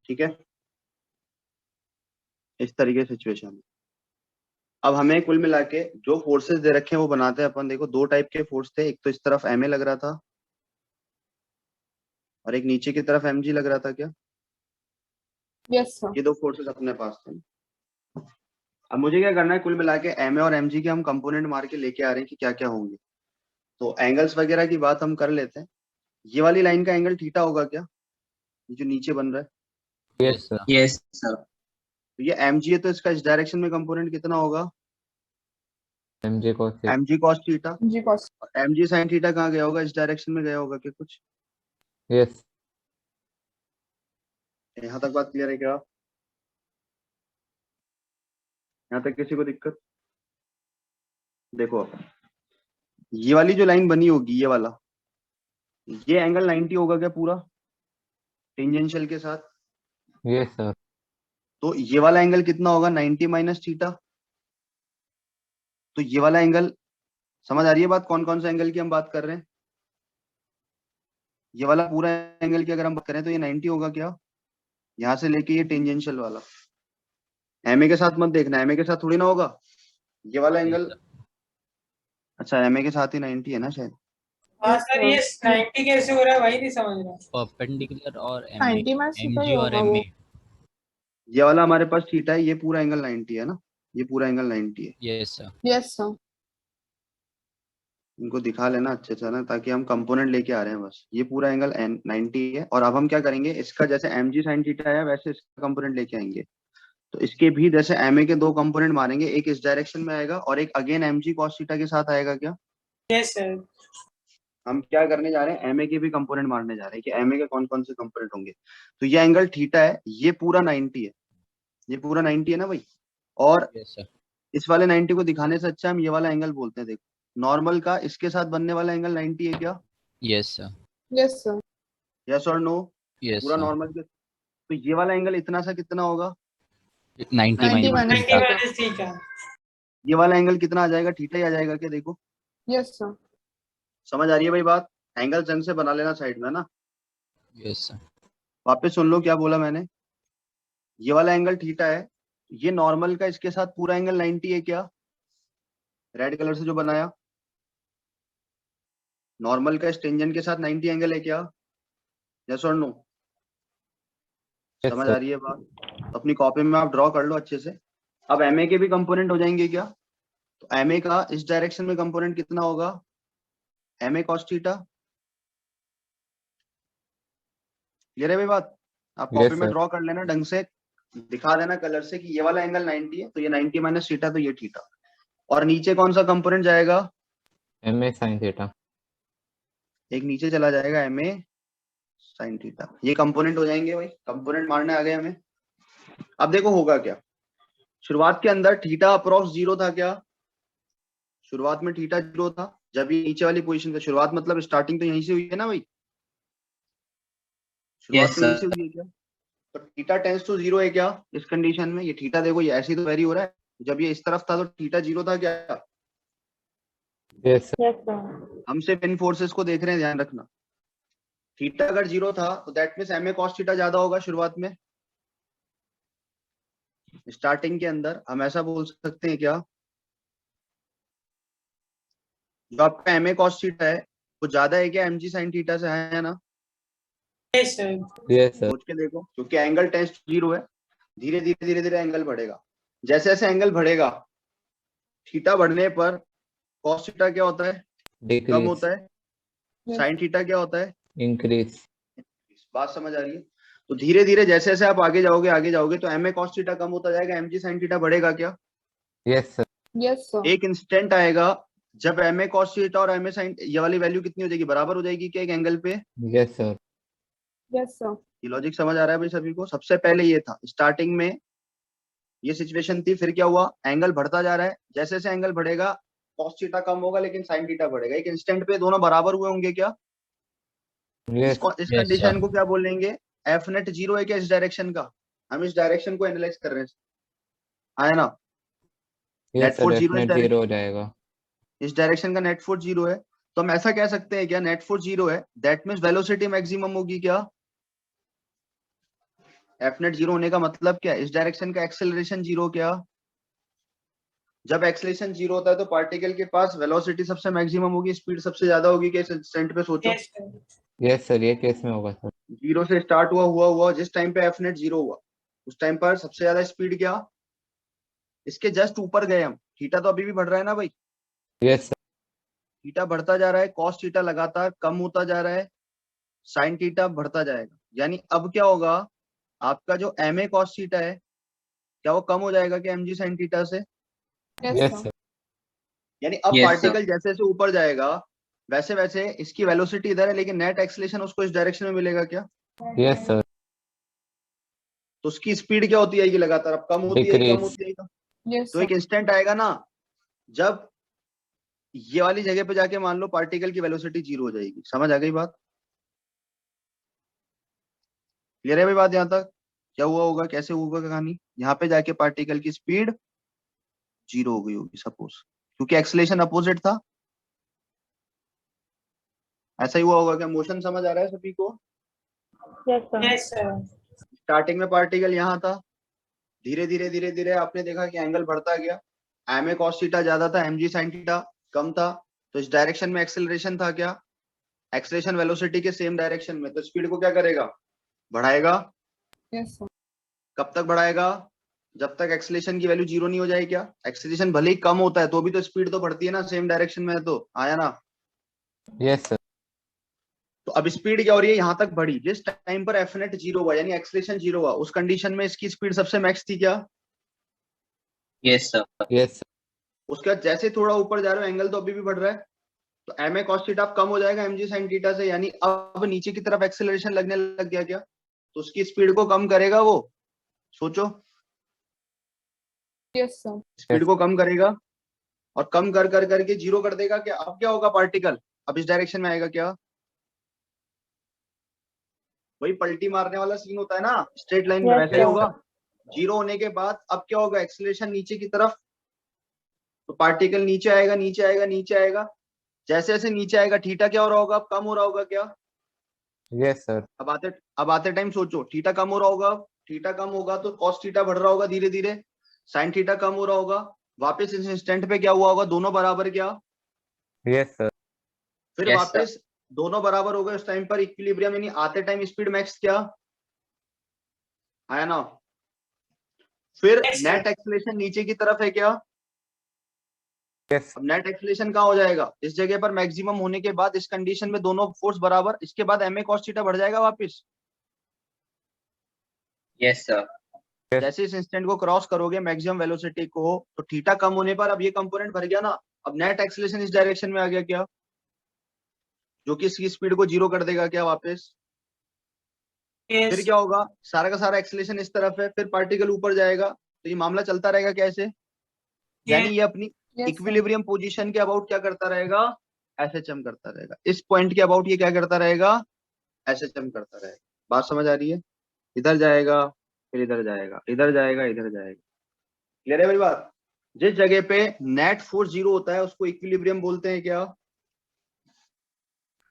ठीक है। इस तरीके से सिचुएशन है। अब हमें कुल मिला के जो फोर्सेस दे रखे हैं वो बनाते हैं अपन। देखो दो टाइप के फोर्स थे, एक तो इस तरफ एमए लग रहा था और एक नीचे की तरफ एमजी लग रहा था क्या? Yes, sir. ये दो फोर्सेस अपने पास थे। अब मुझे क्या करना है, कुल मिला के एमए और एमजी के हम कंपोनेंट मार के लेके आ रहे हैं कि क्या क्या होंगे। तो एंगल्स वगैरह की बात हम कर लेते हैं। ये वाली लाइन का एंगल थीटा होगा क्या, ये जो नीचे बन रहा है? Yes sir. Yes sir. तो ये mg है तो इसका इस डायरेक्शन में कंपोनेंट कितना होगा? mg cos theta. mg cos theta. G cos. और mg sin थीटा कहाँ गया होगा? इस डायरेक्शन में गया होगा क्या कुछ? यस यहाँ तक बात क्लियर है क्या? यहाँ तक किसी को दिक्कत? देखो ये वाली जो लाइन बनी होगी, ये वाला, ये एंगल 90 होगा क्या पूरा टेंजेंशियल के साथ? Yes sir. तो ये वाला एंगल कितना होगा? 90 माइनस थीटा। तो ये वाला एंगल, समझ आ रही है बात? कौन कौन से एंगल की हम बात कर रहे हैं? ये वाला पूरा एंगल की अगर हम बात करें तो ये 90 होगा क्या, यहाँ से लेके ये टेंजेंशियल वाला, एमए के साथ मत देखना, एमए के साथ थोड़ी ना होगा ये वाला एंगल। अच्छा एमए के साथ ही 90 है ना शायद। हाँ सर, ये 90 कैसे हो रहा है वही नहीं समझ रहा। परपेंडिकुलर और 90 में सीधा एमजी ही और होगा वो। एमए। ये वाला हमारे पास थीटा है, ये पूरा एंगल 90 है ना, ये पूरा एंगल 90 है। Yes sir. Yes sir. इनको दिखा लेना अच्छे से ना, ताकि हम कंपोनेंट लेके आ रहे हैं बस। ये पूरा एंगल 90 है, और अब हम क्या करेंगे, इसका जैसे mg sin थीटा है वैसे इसका कंपोनेंट लेके आएंगे। तो इसके भी जैसे एमए के दो कंपोनेंट मारेंगे, एक इस डायरेक्शन में आएगा और एक अगेन mg cos थीटा के साथ आएगा। क्या यस सर। हम क्या करने जा रहे हैं, एमए के भी कंपोनेंट मारने जा रहे हैं कि एमए के कौन कौन से कंपोनेंट होंगे। तो ये एंगल थीटा है, ये पूरा 90 है, ये पूरा 90 है ना भाई। और यस सर। इस वाले 90 को दिखाने से अच्छा हम ये वाला एंगल बोलते हैं। देखो नॉर्मल का इसके साथ बनने वाला एंगल 90 है क्या? Yes sir. Yes sir. Yes और नो? यस पूरा सर। नॉर्मल के, तो ये वाला एंगल इतना सा कितना होगा? 90 90 minus minus 90 theta. Minus theta. ये वाला एंगल कितना आ जाएगा? थीटा ही आ जाएगा क्या? देखो यस सर। समझ आ रही है भाई बात? एंगल जंग से बना लेना साइड में ना। Yes sir. वापस सुन लो क्या बोला मैंने। ये वाला एंगल थीटा है, ये नॉर्मल का इसके साथ पूरा एंगल 90 है क्या? रेड कलर से जो बनाया, नॉर्मल का स्टेंजेंट के साथ 90 एंगल है क्या? यस और नो? यस समझ आ सर। रही है बात? तो अपनी कॉपी में आप ड्रॉ कर लो अच्छे से। अब एमए के भी कंपोनेंट हो जाएंगे क्या? तो एमए का इस डायरेक्शन में कंपोनेंट कितना होगा? MA cos theta. क्लियर है भाई बात? आप कॉपी यस में सर। ड्रॉ कर लेना ढंग से, दिखा देना कलर से कि ये वाला एंगल 90 है, तो ये 90 माइनस थीटा, तो ये थीटा। और नीचे कौन सा कंपोनेंट जाएगा? MA sine theta. एक नीचे चला जाएगा एमए साइन थीटा। ये कंपोनेंट हो जाएंगे भाई, कंपोनेंट मारने आ गए हमें। अब देखो होगा क्या। शुरुआत के अंदर थीटा अप्रॉक्स 0 था क्या? शुरुआत में थीटा 0 था, जब ये नीचे वाली पोजीशन था। शुरुआत मतलब स्टार्टिंग तो यहीं से हुई है ना भाई, शुरुआत यस तो यहीं से सर। हुई है क्या? तो थीटा टेंस टू 0 है क्या इस कंडीशन में? ये थीटा देखो ये ऐसे ही तो वेरी हो रहा है, जब ये इस तरफ था तो थीटा 0 था क्या? Yes sir. Yes sir. हम सिर्फ इन फोर्सेस को देख रहे हैं, ध्यान रखना। थीटा अगर 0 था तो that means MA cos theta ज्यादा होगा शुरुआत में। स्टार्टिंग के अंदर हम ऐसा बोल सकते हैं क्या, जो आपका एमए कॉस थीटा है वो ज्यादा है क्या एमजी साइन थीटा से? है ना? Yes sir. Yes sir. सोच के देखो, क्योंकि एंगल टेंस टू 0 है। धीरे धीरे धीरे धीरे एंगल बढ़ेगा, जैसे जैसे एंगल बढ़ेगा थीटा बढ़ने पर कॉस थीटा क्या होता है? कम डिक्रीज। होता है। Yes. साइन थीटा क्या होता है? इंक्रीज। बात समझ आ रही है? तो धीरे धीरे जैसे जैसे आप आगे जाओगे तो एमए कॉस थीटा कम होता जाएगा, एमजी साइन थीटा बढ़ेगा क्या? Yes sir. Yes sir. एक इंस्टेंट आएगा जब एमए कॉस थीटा और एमए साइन, ये वाली वैल्यू कितनी हो जाएगी? बराबर हो जाएगी क्या एक एंगल पे? Yes sir. Yes sir. ये लॉजिक समझ आ रहा है भाई सभी को? सबसे पहले ये था, स्टार्टिंग में ये सिचुएशन थी, फिर क्या हुआ, एंगल बढ़ता जा रहा है, जैसे जैसे एंगल बढ़ेगा कॉस थीटा कम होगा लेकिन साइन थीटा बढ़ेगा। एक इंस्टेंट पे दोनों बराबर हुए होंगे क्या? यस इस यस कंडीशन सर। को क्या बोलेंगे? एफ नेट 0 है क्या इस डायरेक्शन का? हम इस डायरेक्शन को एनालाइज कर रहे हैं, आया ना? Net yes sir. Force 0 definite zero हो जाएगा। इस डायरेक्शन का नेट फोर्स 0 है, तो हम ऐसा कह सकते हैं क्या, नेट फोर्स 0 है दैट मींस वेलोसिटी मैक्सिमम होगी क्या? एफ नेट 0 होने का मतलब क्या है? इस डायरेक्शन का एक्सेलरेशन 0 क्या? जब एक्सेलरेशन 0 होता है तो पार्टिकल के पास वेलोसिटी सबसे मैक्सिमम होगी, स्पीड सबसे ज्यादा होगी क्या इस इंस्टेंट पे? सोचो। Yes sir. Yes sir. ये केस में होगा सर। 0 से स्टार्ट हुआ जिस टाइम पे एफ नेट 0 हुआ उस टाइम पर सबसे ज्यादा स्पीड क्या? इसके जस्ट ऊपर गए हम। थीटा तो अभी भी बढ़ रहा है ना भाई, यस सर। थीटा बढ़ता जा रहा है, कॉस थीटा लगातार कम होता जा रहा है, साइन थीटा बढ़ता जाएगा। यानी अब क्या होगा, आपका जो एम ए कॉस थीटा है क्या वो कम हो जाएगा क्या एमजी साइन थीटा से? Yes yes sir. सर। यानी अब Yes, पार्टिकल जैसे जैसे ऊपर जाएगा वैसे वैसे इसकी वेलोसिटी इधर है लेकिन नेट एक्सेलरेशन उसको इस डायरेक्शन में मिलेगा क्या? Yes sir. तो उसकी स्पीड क्या होती जाएगी लगातार? अब कम होती है, कम डिक्रीज। होती है। यस तो एक सर। इंस्टेंट आएगा ना जब ये वाली जगह पे जाके मान लो पार्टिकल की वेलोसिटी 0 हो जाएगी। समझ आ गई बात? क्लियर है भाई बात यहाँ तक? क्या हुआ होगा, कैसे होगा कहानी? यहाँ पे जाके पार्टिकल की स्पीड 0 हो गई होगी सपोज, क्योंकि एक्सेलरेशन अपोजिट था। ऐसा ही हुआ होगा क्या? मोशन समझ आ रहा है सभी को? Yes sir. Yes sir. Starting में पार्टिकल यहाँ था, धीरे धीरे धीरे धीरे आपने देखा कि एंगल बढ़ता गया, एम ए कॉस थीटा ज्यादा था, एम जी साइन थीटा कम था, तो इस डायरेक्शन में एक्सेलरेशन था क्या, एक्सेलरेशन वेलोसिटी के सेम डायरेक्शन में, तो स्पीड को क्या करेगा, बढ़ाएगा। Yes, sir. कब तक बढ़ाएगा, जब तक एक्सेलरेशन की वैल्यू जीरो नहीं हो जाए। क्या एक्सेलरेशन भले ही कम होता है तो भी तो स्पीड तो बढ़ती है ना, सेम डायरेक्शन में है तो, आया ना। Yes sir. तो अब स्पीड क्या हो रही है, यहां तक बढ़ी, जिस टाइम पर एफ नेट जीरो हुआ यानी एक्सेलरेशन जीरो हुआ, उस कंडीशन में इसकी स्पीड सबसे मैक्स थी क्या, यस सर। यस उसके बाद जैसे थोड़ा ऊपर जा रहे हो एंगल तो अभी भी बढ़ रहा है, तो एम ए कॉस थीटा कम हो जाएगा एम जी साइन थीटा से, यानी अब नीचे की तरफ एक्सेलरेशन लगने लग गया क्या, तो उसकी स्पीड को कम करेगा वो, सोचो, Yes, sir. स्पीड को कम करेगा और कम कर कर करके जीरो कर देगा क्या। अब क्या होगा, पार्टिकल अब इस डायरेक्शन में आएगा क्या, वही पलटी मारने वाला सीन होता है ना स्ट्रेट लाइन में, Yes, वैसे ही sir. होगा। जीरो होने के बाद अब क्या होगा, एक्सेलरेशन नीचे की तरफ, तो पार्टिकल नीचे आएगा नीचे आएगा नीचे आएगा, जैसे जैसे नीचे आएगा थीटा क्या हो रहा होगा, अब कम हो रहा होगा क्या। Yes sir. अब आते टाइम सोचो, थीटा कम हो रहा होगा, थीटा कम होगा तो कॉस थीटा बढ़ रहा होगा धीरे धीरे, साइन थीटा कम हो रहा होगा, वापस इस इंस्टेंट पे क्या हुआ होगा, दोनों बराबर क्या, यस सर। फिर Yes, वापस दोनों बराबर हो गए, उस टाइम पर इक्विलिब्रियम यानी आते टाइम स्पीड मैक्स क्या, आया ना। फिर Yes, sir. नेट एक्सेलरेशन नीचे की तरफ है क्या, यस अब नेट एक्सेलरेशन कहाँ हो जाएगा, इस जगह पर मैक्सिमम होने के बाद, इस कंडीशन में दोनों फोर्स बराबर, इसके बाद एम ए कॉस थीटा बढ़ जाएगा वापस, यस सर। जैसे इस इंस्टेंट को क्रॉस करोगे मैक्सिमम वेलोसिटी को, तो थीटा कम होने पर अब ये कंपोनेंट भर गया ना, अब नेट एक्सेलरेशन इस डायरेक्शन में आ गया क्या, जो कि इसकी स्पीड को जीरो कर देगा क्या वापस। फिर Yes. क्या होगा, सारा का सारा एक्सेलरेशन इस तरफ है, फिर पार्टिकल ऊपर जाएगा, तो ये मामला चलता रहेगा कैसे, यानी ये अपनी Yes, sir. इक्विलिब्रियम पोजीशन के अबाउट क्या करता रहेगा, एसएचएम करता रहेगा, इस पॉइंट के अबाउट ये क्या करता रहेगा, एसएचएम करता रहेगा। बात समझ आ रही है, इधर जाएगा फिर इधर जाएगा, इधर जाएगा इधर जाएगा, क्लियर है भाई बात। जिस जगह पे नेट फोर्स जीरो होता है उसको इक्विलिब्रियम बोलते हैं क्या,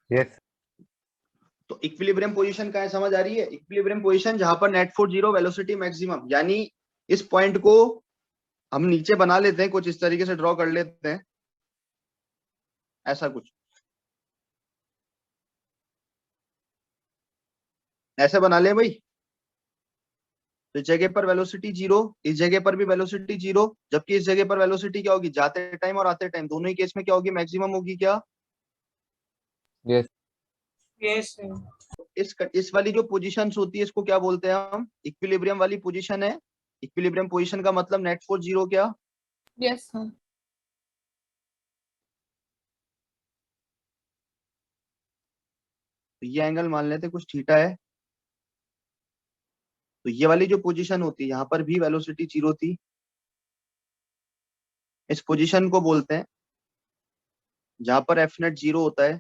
यस तो इक्विलिब्रियम पोजीशन का है, समझ आ रही है, इक्विलिब्रियम पोजीशन जहां पर net force zero velocity maximum, यानी इस पॉइंट को हम नीचे बना लेते हैं, कुछ इस तरीके से ड्रॉ कर लेते हैं, ऐसा कुछ ऐसे बना ले भाई, तो इस जगह पर वेलोसिटी जीरो, इस जगह पर भी वेलोसिटी जीरो, जबकि इस जगह पर वेलोसिटी क्या होगी, जाते टाइम और आते टाइम दोनों ही केस में क्या होगी, मैक्सिमम होगी क्या। Yes Yes, sir. इस वाली जो पोजीशंस होती है इसको क्या बोलते हैं हम, इक्विलिब्रियम वाली पोजीशन है। इक्विलिब्रियम पोजीशन का मतलब नेट फोर्स जीरो क्या, Yes, sir. तो ये एंगल मान लेते कुछ थीटा है, तो ये वाली जो पोजीशन होती है यहाँ पर भी वेलोसिटी जीरो थी, इस पोजीशन को बोलते हैं जहां पर एफ नेट जीरो होता है,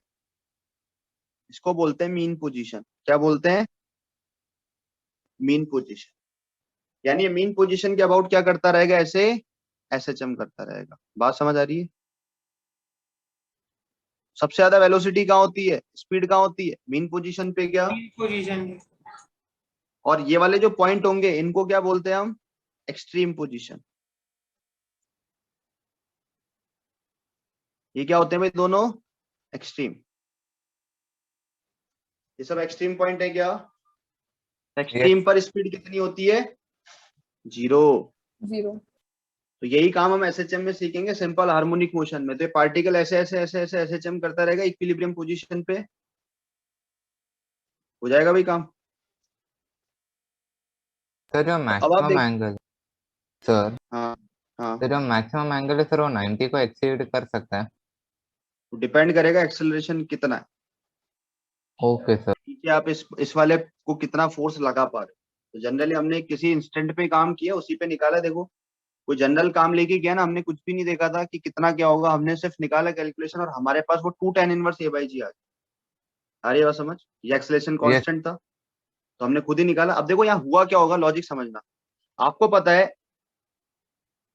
इसको बोलते हैं मीन पोजीशन। क्या बोलते हैं, मीन पोजीशन, यानी ये मीन पोजीशन के अबाउट क्या करता रहेगा, ऐसे एसएचएम करता रहेगा। बात समझ आ रही है, सबसे ज्यादा वेलोसिटी कहाँ होती है, स्पीड कहाँ होती है, मीन पोजीशन पे क्या, Mean position. और ये वाले जो पॉइंट होंगे इनको क्या बोलते हैं हम, एक्सट्रीम पोजीशन। ये क्या होते हैं भाई, दोनों एक्सट्रीम, ये सब एक्सट्रीम पॉइंट है क्या, एक्सट्रीम पर स्पीड कितनी होती है, जीरो। Zero. तो यही काम हम एसएचएम में सीखेंगे, सिंपल हार्मोनिक मोशन में, तो ये पार्टिकल ऐसे ऐसे ऐसे ऐसे एसएचएम करता रहेगा इक्विलिब्रियम पोजीशन पे, हो जाएगा भाई काम। सर जो अब आप मैक्सिमम देख, एंगल सर हाँ हाँ, तो जो मैक्सिमम एंगल है सर वो 90 को एक्सीड कर सकता है। डिपेंड करेगा एक्सेलरेशन कितना है, ओके सर। कि आप इस वाले को कितना फोर्स लगा पा रहे हो। तो जनरली हमने किसी इंस्टेंट पे काम किया उसी पे निकाला, देखो कोई जनरल काम लेके गया ना, हमने कुछ भी नहीं देखा था कि कितना क्या होगा, हमने सिर्फ निकाला कैलकुलेशन और हमारे पास वो 2 tan inverse a by g आ गया। आ रही है बात समझ, ये एक्सेलरेशन कांस्टेंट था तो हमने खुद ही निकाला। अब देखो यहाँ हुआ क्या होगा, लॉजिक समझना, आपको पता है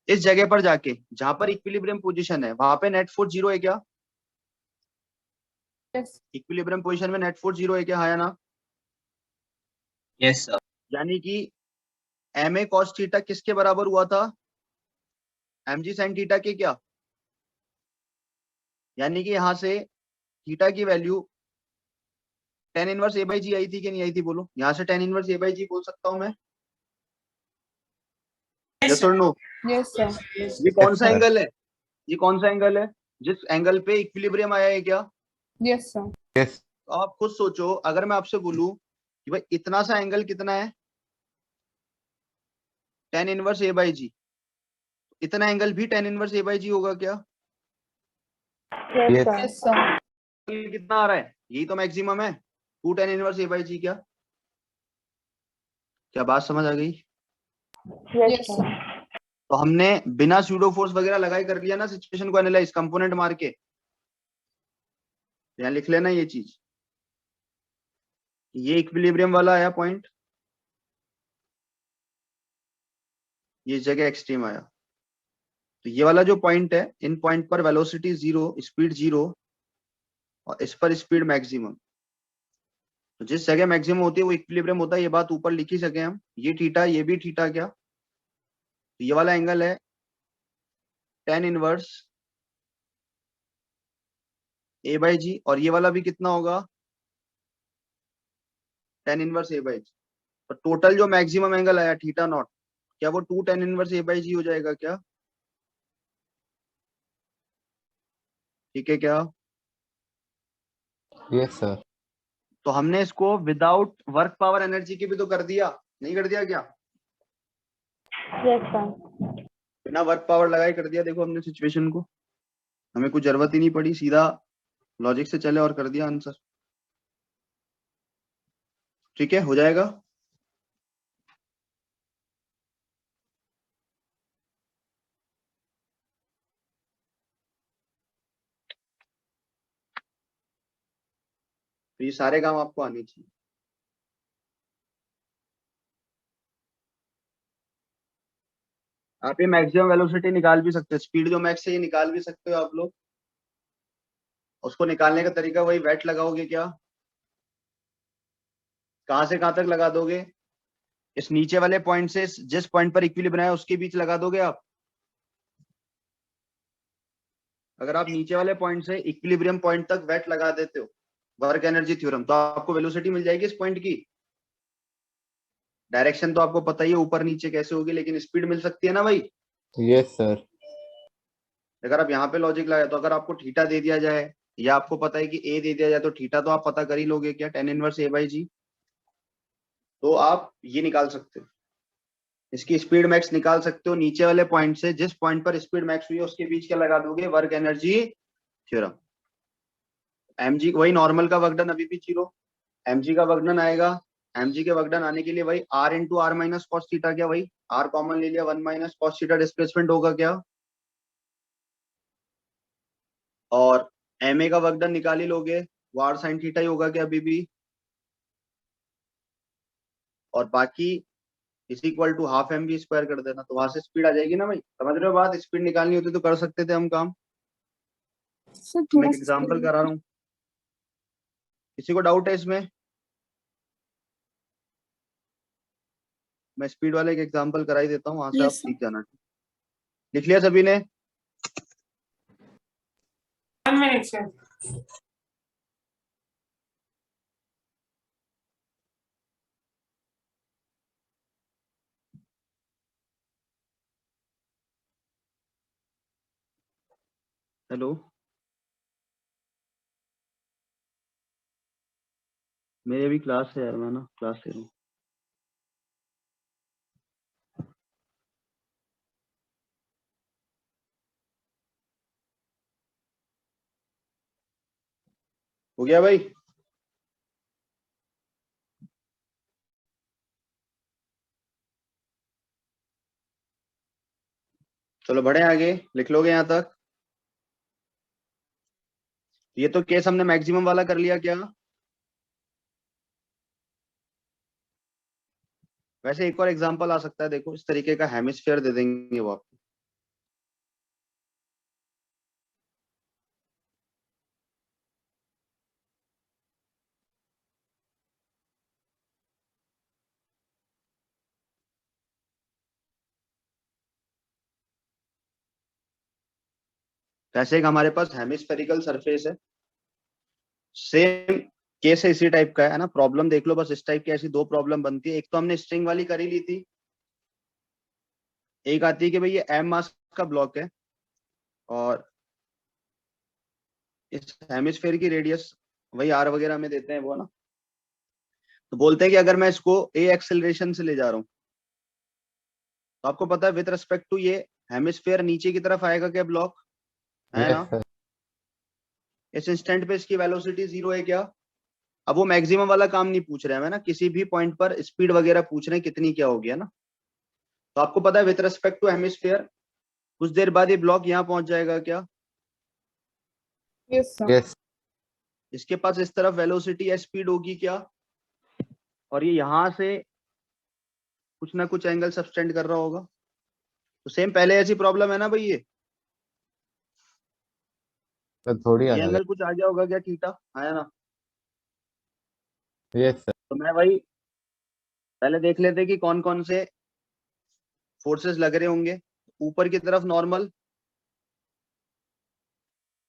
इस जगह पर जाके जहां पर इक्विलिब्रियम पोजीशन है वहां पे नेट फोर्स जीरो है क्या, Yes. इक्विलिब्रियम पोजीशन में नेट फोर्स जीरो है क्या, हाँ या ना। Yes sir. यानी कि एम ए कॉस थीटा किसके बराबर हुआ था, एम जी साइन थीटा के क्या, यानी कि यहां से थीटा की value tan inverse a by g आई थी कि नहीं आई थी, बोलो, यहां से tan inverse a by g बोल सकता हूं मैं, Yes, यस और नो। Yes, sir. yes. ये कौन Yes, सा sir. एंगल है, ये कौन सा एंगल है, जिस एंगल पे इक्विलिब्रियम आया है क्या। Yes, sir. Yes. तो आप खुद सोचो, अगर मैं आपसे बोलूं कि भाई इतना सा एंगल कितना है, टेन इनवर्स ए बाई जी, इतना एंगल भी टेन इनवर्स ए बाई जी होगा क्या, Yes. Yes, sir. कितना आ रहा है, यही तो मैक्सिमम है, two tan inverse a by g, क्या क्या बात समझ आ गई। Yes, sir. तो हमने बिना स्यूडो फोर्स वगैरह लगाए कर लिया ना सिचुएशन को एनालाइज, कंपोनेंट मार के, यहाँ लिख लेना ये चीज, ये इक्विलिब्रियम वाला आया पॉइंट, ये जगह एक्सट्रीम आया, तो ये वाला जो पॉइंट है, इन पॉइंट पर वेलोसिटी जीरो, स्पीड जीरो, और इस पर स्पीड मैक्सिमम, तो जिस जगह मैक्सिमम होती है वो इक्विलिब्रियम होता है, ये बात ऊपर लिख ही सके हम, ये थीटा ये भी थीटा क्या, तो ये वाला एंगल है tan inverse a by g, और ये वाला भी कितना होगा, tan inverse a by g, तो टोटल जो मैक्सिमम एंगल आया थीटा नॉट, क्या वो two tan inverse a by g हो जाएगा क्या, ठीक है क्या। Yes, sir. तो हमने इसको विदाउट वर्क पावर एनर्जी की भी तो कर दिया, नहीं कर दिया क्या, Yes, sir. बिना वर्क पावर लगाए कर दिया, देखो हमने सिचुएशन को, हमें कुछ जरूरत ही नहीं पड़ी, सीधा लॉजिक से चले और कर दिया आंसर, ठीक है, हो जाएगा। तो ये सारे काम आपको आने चाहिए। आप ये मैक्सिमम वेलोसिटी निकाल भी सकते हो, स्पीड जो मैक्स है ये निकाल भी सकते हो आप लोग, उसको निकालने का तरीका वही, वेट लगाओगे क्या, कहां से कहां तक लगा दोगे, इस नीचे वाले पॉइंट से जिस पॉइंट पर इक्विलिब्रियम है उसके बीच लगा दोगे आप, अगर आप नीचे वाले पॉइंट से इक्विलिब्रियम पॉइंट तक वेट लगा देते हो, वर्क एनर्जी थ्योरम, तो आपको वेलोसिटी मिल जाएगी इस पॉइंट की, डायरेक्शन तो आपको पता ही है ऊपर नीचे कैसे होगी, लेकिन स्पीड मिल सकती है ना भाई। Yes, sir. अगर आप यहाँ पे लॉजिक लगाए, तो अगर आपको थीटा दे दिया जाए, या आपको पता है कि ए दे दिया जाए, तो थीटा तो आप पता कर ही लोगे क्या, ten inverse a by g, तो आप ये निकाल सकते हो, इसकी स्पीड मैक्स निकाल सकते हो, नीचे वाले पॉइंट से जिस पॉइंट पर स्पीड मैक्स हुई है उसके बीच क्या लगा दोगे, वर्क एनर्जी थ्योरम। mg वही नॉर्मल का वर्क डन अभी भी जीरो, mg का वर्क डन आएगा, mg के वर्क डन आने के लिए वही r into r minus cos theta, क्या वही r कॉमन ले लिया, one minus cos theta displacement होगा क्या, और ma का वर्क डन निकाल ही लोगे, वो r साइन थीटा ही होगा क्या अभी भी, और बाकी is equal to half m b square कर देना, तो वहां से स्पीड आ जाएगी ना भाई, समझ रहे हो बात, स्पीड निकालनी होती तो कर सकते थे हम काम। Sir, मैं थोड़ा एक सा एग्जांपल करा रहा हूँ, किसी को डाउट है इसमें, मैं स्पीड वाले एक एग्जांपल करा ही देता हूँ, वहां से आप Yes, sir. सीख जाना, लिख लिया सभी ने। 1 minute, sir. हेलो, मेरी अभी क्लास है यार, मैं ना क्लास ले रहा हूँ। हो गया भाई, चलो बढ़े आगे, लिख लोगे यहाँ तक, ये तो केस हमने मैक्सिमम वाला कर लिया क्या, वैसे एक और एग्जांपल आ सकता है, देखो इस तरीके का हेमिस्फीयर दे देंगे वो आपको, जैसे एक हमारे पास हेमिस्फेरिकल सरफेस है, सेम केस है, इसी टाइप का है ना। प्रॉब्लम देख लो बस, इस टाइप की ऐसी दो प्रॉब्लम बनती है। एक तो हमने स्ट्रिंग वाली कर ही ली थी, एक आती है कि भाई ये m मास का ब्लॉक है और इस हेमिस्फेयर की रेडियस वही r वगैरह में देते हैं वो ना। तो बोलते हैं कि अगर मैं इसको a एक्सेलरेशन से ले जा रहा हूँ, तो आपको पता है विद रिस्पेक्ट टू ये हेमिस्फेयर नीचे की तरफ आएगा क्या ब्लॉक, है यस ना। सर। इस इंस्टेंट पे इसकी वेलोसिटी 0 है क्या। अब वो मैक्सिमम वाला काम नहीं पूछ रहे हैं ना, किसी भी पॉइंट पर स्पीड वगैरह पूछ रहे हैं कितनी क्या होगी, है ना। तो आपको पता है विद रिस्पेक्ट टू हेमिस्फेयर कुछ देर बाद ये ब्लॉक यहाँ पहुंच जाएगा क्या। Yes, sir. यस इसके पास इस तरफ वेलोसिटी या स्पीड होगी क्या, और ये यहां से कुछ ना कुछ एंगल सब्सटेंड कर रहा होगा। तो सेम पहले ऐसी प्रॉब्लम है ना भाई, ये सर, थोड़ी अलग एंगल कुछ आ गया होगा क्या, थीटा, है ना। है। Yes sir. तो मैं भाई पहले देख लेते कि कौन कौन से फोर्सेस लग रहे होंगे। ऊपर की तरफ नॉर्मल,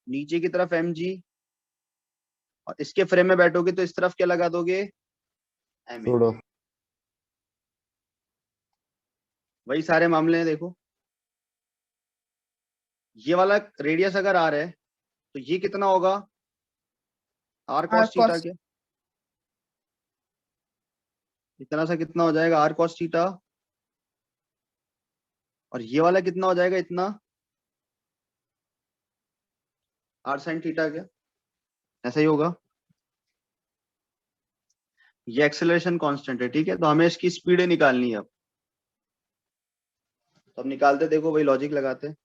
नीचे की तरफ mg, और इसके फ्रेम में बैठोगे तो इस तरफ क्या लगा दोगे, ma। सूडो। वही सारे मामले हैं। देखो ये वाला रेडियस अगर r है तो ये कितना होगा, r R cos theta cos. के, इतना सा कितना हो जाएगा r cos थीटा, और ये वाला कितना हो जाएगा, इतना r sin थीटा के, ऐसा ही होगा। ये एक्सेलरेशन कांस्टेंट है, ठीक है। तो हमें इसकी स्पीड निकालनी है अब। तो अब निकालते, देखो वही लॉजिक लगाते हैं।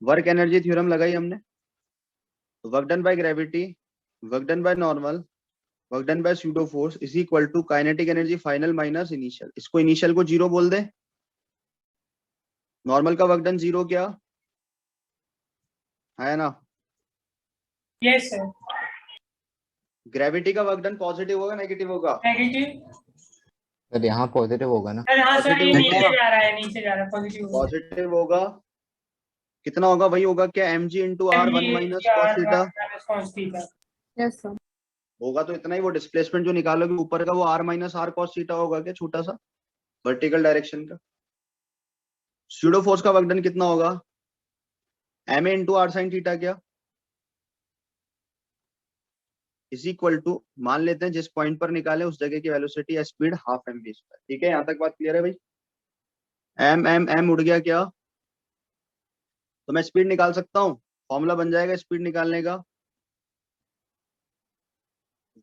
वर्क एनर्जी थ्योरम लगाई हमने, तो work done by gravity, work done by normal, work done by pseudo force is equal to kinetic energy final minus initial. इसको इनिशियल को 0 बोल दे, नॉर्मल का वर्क डन 0 क्या है ना, यस सर। ग्रेविटी का वर्क डन पॉजिटिव होगा नेगेटिव होगा, नेगेटिव। सर यहाँ पॉजिटिव होगा ना। सर हाँ सर, ये Positive नीचे होगा। जा रहा है, नीचे जा रहा है, पॉजिटिव होगा। पॉजिटिव होगा, कितना होगा, वही होगा क्या, mg into r one minus cos theta cos theta. Yes, sir. होगा। तो इतना ही, वो डिस्प्लेसमेंट जो निकालोगे ऊपर का वो r minus are cos theta होगा क्या, छोटा सा वर्टिकल डायरेक्शन का। स्यूडो फोर्स का वर्क डन कितना होगा, ma into are sine theta क्या, इज इक्वल टू, मान लेते हैं जिस पॉइंट पर निकाले उस जगह की वेलोसिटी या speed half m v square. ठीक है, यहाँ तक बात क्लियर है भाई। एम उड़ गया क्या, तो मैं स्पीड निकाल सकता हूँ, फॉर्मूला बन जाएगा स्पीड निकालने का,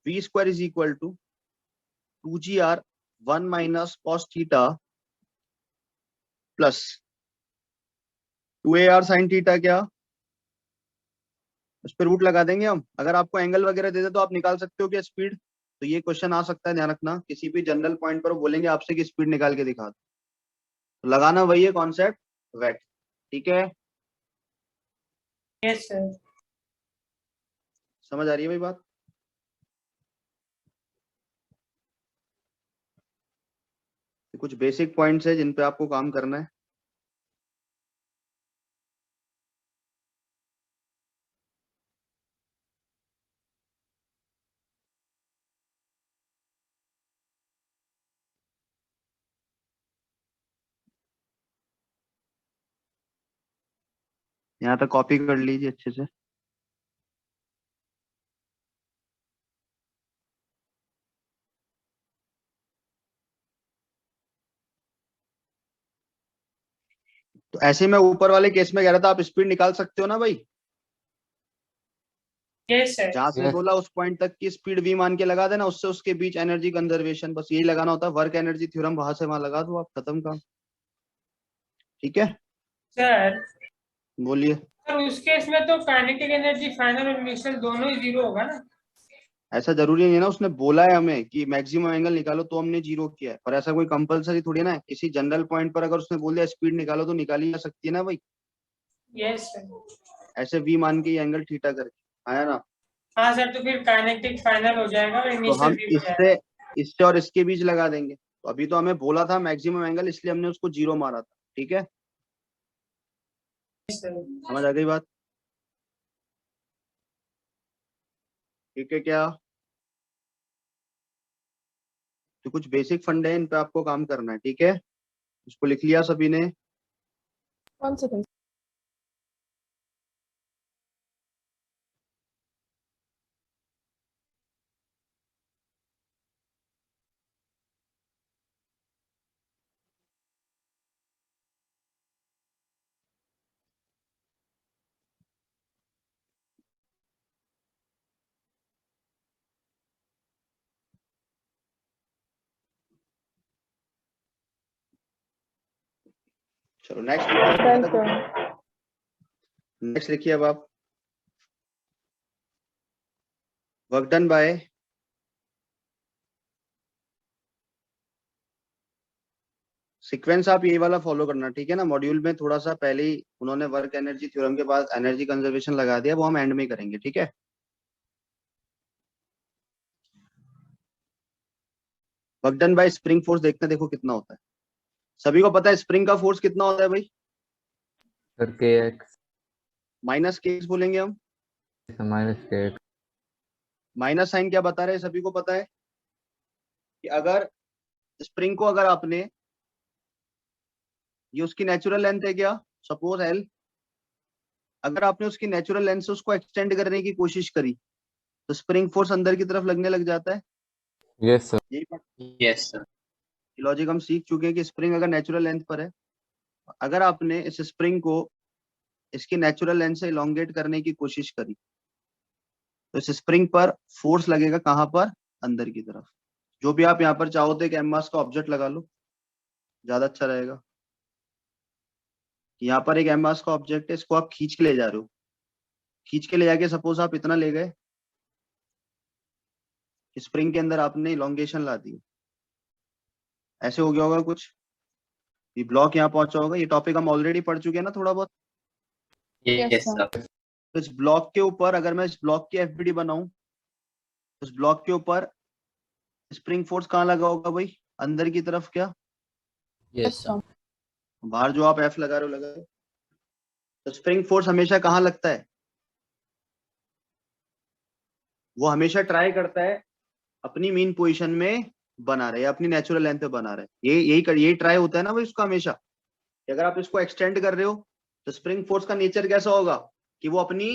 v square is equal to 2gr 1 minus cos theta plus 2ar sine theta क्या, उस पर रूट लगा देंगे हम। अगर आपको एंगल वगैरह दे दे तो आप निकाल सकते हो क्या स्पीड। तो ये क्वेश्चन आ सकता है, ध्यान रखना, किसी भी जनरल पॉइंट पर वो बोलेंगे आपसे कि स्पीड निकाल के दिखा दो, तो लगाना वही है कॉन्सेप्ट, वेट। ठीक है, यस सर। समझ आ रही है भाई बात। कुछ बेसिक पॉइंट्स है जिन पे आपको काम करना है। यहाँ तक कॉपी कर लीजिए अच्छे से। तो ऐसे मैं ऊपर वाले केस में कह रहा था, आप स्पीड निकाल सकते हो ना भाई। Yes sir. जहां से Yes. बोला उस पॉइंट तक की स्पीड v मान के लगा देना, उससे उसके बीच एनर्जी कंजर्वेशन, बस यही लगाना होता है। वर्क एनर्जी थ्योरम वहां से वहां लगा दो, आप खत्म काम। ठीक है, सर बोलिए। सर उस केस में तो काइनेटिक एनर्जी फाइनल और इनिशियल दोनों ही 0 होगा ना। ऐसा जरूरी नहीं है ना, उसने बोला है हमें कि मैक्सिमम एंगल निकालो तो हमने 0 किया है, पर ऐसा कोई कंपलसरी थोड़ी ना है। किसी जनरल पॉइंट पर अगर उसने बोल दिया स्पीड निकालो तो निकाली जा सकती है ना भाई, यस सर। ऐसे v मान के एंगल थीटा करके, आया ना। हाँ सर, तो फिर काइनेटिक फाइनल हो जाएगा और तो इनिशियल हम 0 हो जाएगा। इससे और इसके बीच लगा देंगे। तो अभी तो हमें बोला था मैक्सिमम एंगल, इसलिए हमने उसको 0 मारा था। ठीक है, यस सर। समझ आ गई बात। ठीक है क्या? तो कुछ बेसिक फंडे हैं, इन पे आपको काम करना है, ठीक है? इसको लिख लिया सभी ने? 1 second. चलो नेक्स्ट Done, sir. नेक्स्ट लिखिए अब आप। वर्क डन बाय सीक्वेंस आप ये वाला फॉलो करना, ठीक है ना? मॉड्यूल में थोड़ा सा पहले ही उन्होंने वर्क एनर्जी थ्योरम के बाद एनर्जी कंजर्वेशन लगा दिया, वो हम एंड में करेंगे, ठीक है? Work done bye spring force देखते हैं, देखो कितना होता है। सभी को पता है स्प्रिंग का फोर्स कितना होता है भाई? सर kx माइनस के बोलेंगे हम। Minus kx। माइनस साइन क्या बता रहे हैं? सभी को पता है कि अगर स्प्रिंग को अगर आपने, ये उसकी नेचुरल लेंथ है क्या, सपोज एल, अगर आपने उसकी नेचुरल लेंथ से उसको एक्सटेंड करने की कोशिश करी तो स्प्रिंग फोर्स अंदर की तरफ लगने लग जाता है। Yes sir. यही Yes, sir. लॉजिक हम सीख चुके हैं कि स्प्रिंग अगर नेचुरल लेंथ पर है, अगर आपने इस स्प्रिंग को इसकी नेचुरल लेंथ से इलोंगेट करने की कोशिश करी तो इस स्प्रिंग पर फोर्स लगेगा कहां पर? अंदर की तरफ। जो भी आप यहाँ पर चाहो तो एक एम मास का ऑब्जेक्ट लगा लो, ज्यादा अच्छा रहेगा। यहाँ पर एक एम मास का ऑब्जेक्ट है, इसको आप खींच के ले जा रहे हो, खींच के ले जाके सपोज आप इतना ले गए, स्प्रिंग के अंदर आपने इलोंगेशन ला दी, ऐसे हो गया होगा कुछ, ये ब्लॉक यहाँ पहुंचा होगा। ये टॉपिक हम ऑलरेडी पढ़ चुके हैं ना थोड़ा बहुत। Yes, Yes, sir. sir. तो इस ब्लॉक के ऊपर अगर मैं इस ब्लॉक की एफबीडी बनाऊं तो इस ब्लॉक के ऊपर स्प्रिंग फोर्स कहाँ लगा होगा भाई? अंदर की तरफ क्या? Yes, sir. बाहर जो आप एफ लगा रहे हो लगा रहे हो। तो स्प्रिंग फोर्स हमेशा कहाँ लगता है? वो हमेशा ट्राई करता है अपनी मीन पोजीशन में बना रहे या अपनी नेचुरल लेंथ पे बना रहे। यही ट्राई होता है ना भाई उसका हमेशा, कि अगर आप इसको एक्सटेंड कर रहे हो तो स्प्रिंग फोर्स का नेचर कैसा होगा कि वो अपनी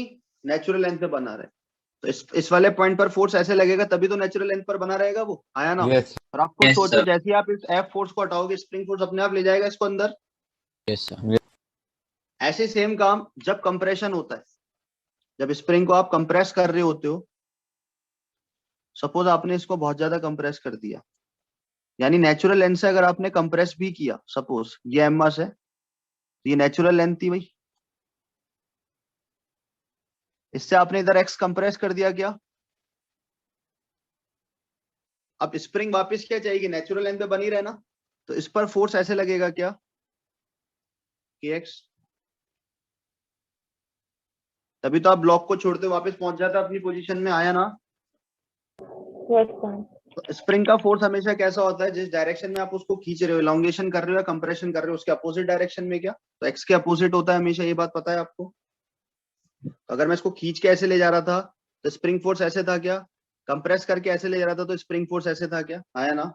नेचुरल लेंथ पे बना रहे। तो इस वाले पॉइंट पर फोर्स ऐसे लगेगा तभी तो नेचुरल लेंथ पर बना रहेगा वो, आया ना? यस और आप खुद Yes, सोचो sir. जैसे ही आप इस एफ फोर्स को हटाओगे स्प्रिंग फोर्स अपने आप ले जाएगा इसको अंदर। Yes, sir. ऐसे सेम काम जब कंप्रेशन होता है, जब स्प्रिंग को आप कंप्रेस कर रहे होते हो, सपोज आपने इसको बहुत ज्यादा कंप्रेस कर दिया, यानी नेचुरल लेंथ से अगर आपने कंप्रेस भी किया, सपोज ये एम मास है तो ये नेचुरल लेंथ थी भाई, इससे आपने इधर एक्स कंप्रेस कर दिया क्या? अब स्प्रिंग वापस क्या चाहिए? नेचुरल लेंथ पे बनी रहना, तो इस पर फोर्स ऐसे लगेगा क्या? एक्स। तभी तो आप ब्लॉक को छोड़ते वापस पहुंच जाता अपनी पोजीशन में, आया ना? Yes, sir. तो स्प्रिंग का फोर्स हमेशा कैसा होता है? जिस डायरेक्शन में आप उसको खींच रहे हो, इलोंगेशन कर रहे हो या कंप्रेशन कर रहे हो, उसके अपोजिट डायरेक्शन में क्या? तो एक्स के अपोजिट होता है हमेशा, ये बात पता है आपको? तो अगर मैं इसको खींच के ऐसे ले जा रहा था तो स्प्रिंग फोर्स ऐसे था क्या? कंप्रेस करके ऐसे ले जा रहा था तो स्प्रिंग फोर्स ऐसे था क्या? आया ना?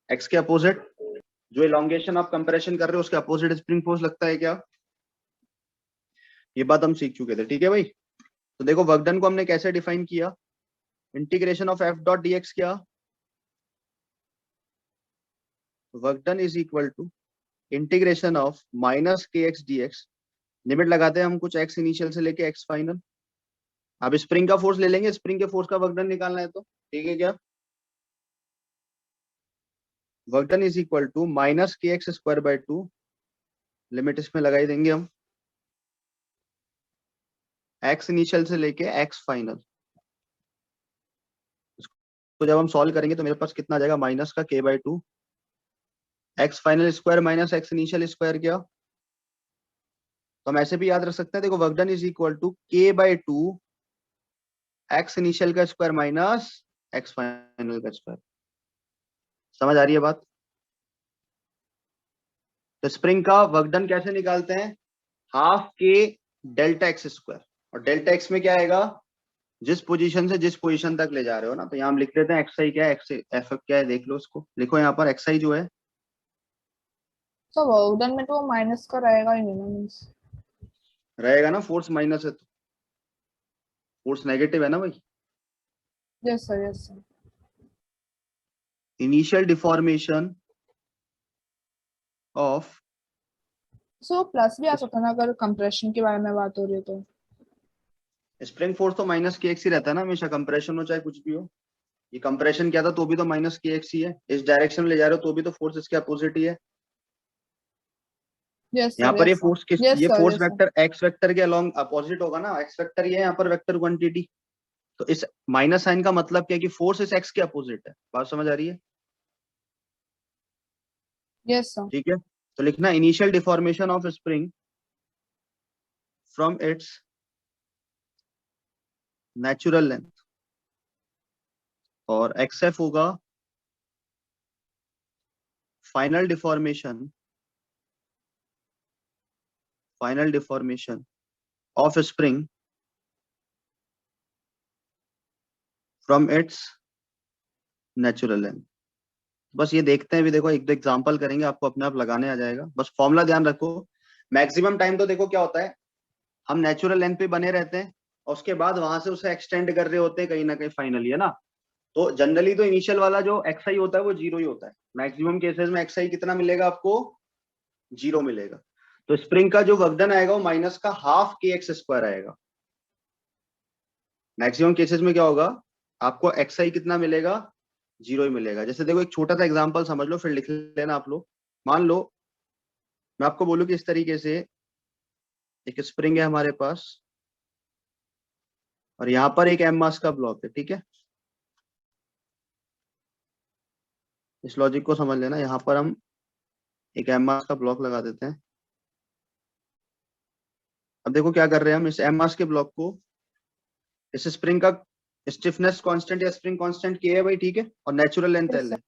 एक्स के अपोजिट, जो इलोंगेशन आप कंप्रेशन कर रहे हो उसके अपोजिट स्प्रिंग फोर्स लगता है क्या? ये बात हम सीख चुके थे, ठीक है भाई? तो देखो वर्क डन को हमने कैसे डिफाइन किया, integration of f dot d x क्या? Work done is equal to integration of minus k x d x, limit लगाते हैं हम कुछ एक्स इनिशियल से लेके एक्स फाइनल। अब स्प्रिंग का फोर्स ले लेंगे, स्प्रिंग के फोर्स का वर्क डन निकालना है तो ठीक है क्या? Work done is equal to minus k x square by 2, limit इसमें लगाई देंगे हम, एक्स इनिशियल से लेके एक्स फाइनल। तो जब हम सॉल्व करेंगे तो मेरे पास कितना आ जाएगा? माइनस का k by 2, x final square minus x initial square क्या? तो हम ऐसे भी याद रख सकते हैं, देखो work done is equal to k by 2 x initial का स्क्वायर माइनस एक्स फाइनल का स्क्वायर। समझ आ रही है बात? तो स्प्रिंग का वर्क डन कैसे निकालते हैं? हाफ के डेल्टा एक्स स्क्वायर, और डेल्टा एक्स में क्या आएगा? जिस पोजीशन से जिस पोजीशन तक ले जा रहे हो ना, तो यहाँ हम लिख लेते हैं एक्स आई क्या है, एक्स एफ क्या है, देख लो इसको, लिखो यहाँ पर एक्स आई जो है तो वर्क डन में तो वो माइनस का रहेगा ही नहीं ना, मींस रहेगा ना, फोर्स माइनस है तो फोर्स नेगेटिव है ना भाई। Yes sir. Initial deformation of, so plus भी आ सकता है ना अगर कंप्रेशन के बारे में बात हो रही है तो। स्प्रिंग फोर्स तो माइनस के एक्स ही रहता है ना हमेशा, कंप्रेशन हो चाहे कुछ भी हो। ये कंप्रेशन क्या था तो भी तो माइनस के एक्स ही है, इस डायरेक्शन में ले जा रहे हो तो भी तो फोर्स इसके अपोजिट ही है। यस यहाँ सर, पर ये यस फोर्स किस, yes, ये sir, force yes, sir. Vector x vector के अलोंग अपोजिट होगा ना, एक्स वेक्टर ये है यहाँ पर वेक्टर क्वांटिटी, तो इस माइनस साइन का मतलब क्या है कि फोर्स इस एक्स के अपोजिट है। बात समझ आ रही है? Yes, sir. ठीक है, तो लिखना initial deformation of spring from its natural length, और एक्स एफ होगा final deformation of spring from its natural length. बस ये देखते हैं, भी देखो एक दो एग्जांपल करेंगे, आपको अपने आप लगाने आ जाएगा। बस फॉर्मूला ध्यान रखो, मैक्सिमम टाइम तो देखो क्या होता है, हम नेचुरल लेंथ पे बने रहते हैं और उसके बाद वहां से उसे एक्सटेंड कर रहे होते हैं कहीं ना कहीं फाइनली, है ना। तो जनरली तो इनिशियल वाला जो एक्स आई होता है वो जीरो ही होता है, मैक्सिमम केसेस में एक्स आई कितना मिलेगा आपको, जीरो मिलेगा। तो स्प्रिंग का जो वर्क डन आएगा वो माइनस का हाफ के एक्स स्क्वायर आएगा। मैक्सिमम केसेस में क्या होगा, आपको एक्स आई कितना मिलेगा, जीरो ही मिलेगा। जैसे देखो एक छोटा सा एग्जांपल समझ लो, फिर लिख लेना आप लोग। मान लो मैं आपको बोलूं कि इस तरीके से एक स्प्रिंग है हमारे पास और यहाँ पर एक एम मास का ब्लॉक है, ठीक है। इस लॉजिक को समझ लेना, यहाँ पर हम एक एम मास का ब्लॉक लगा देते हैं। अब देखो क्या कर रहे हैं हम, इस एम मास के ब्लॉक को, इस स्प्रिंग का स्टिफनेस कांस्टेंट या स्प्रिंग कांस्टेंट के है भाई, ठीक है, और natural length Yes, L sir. है।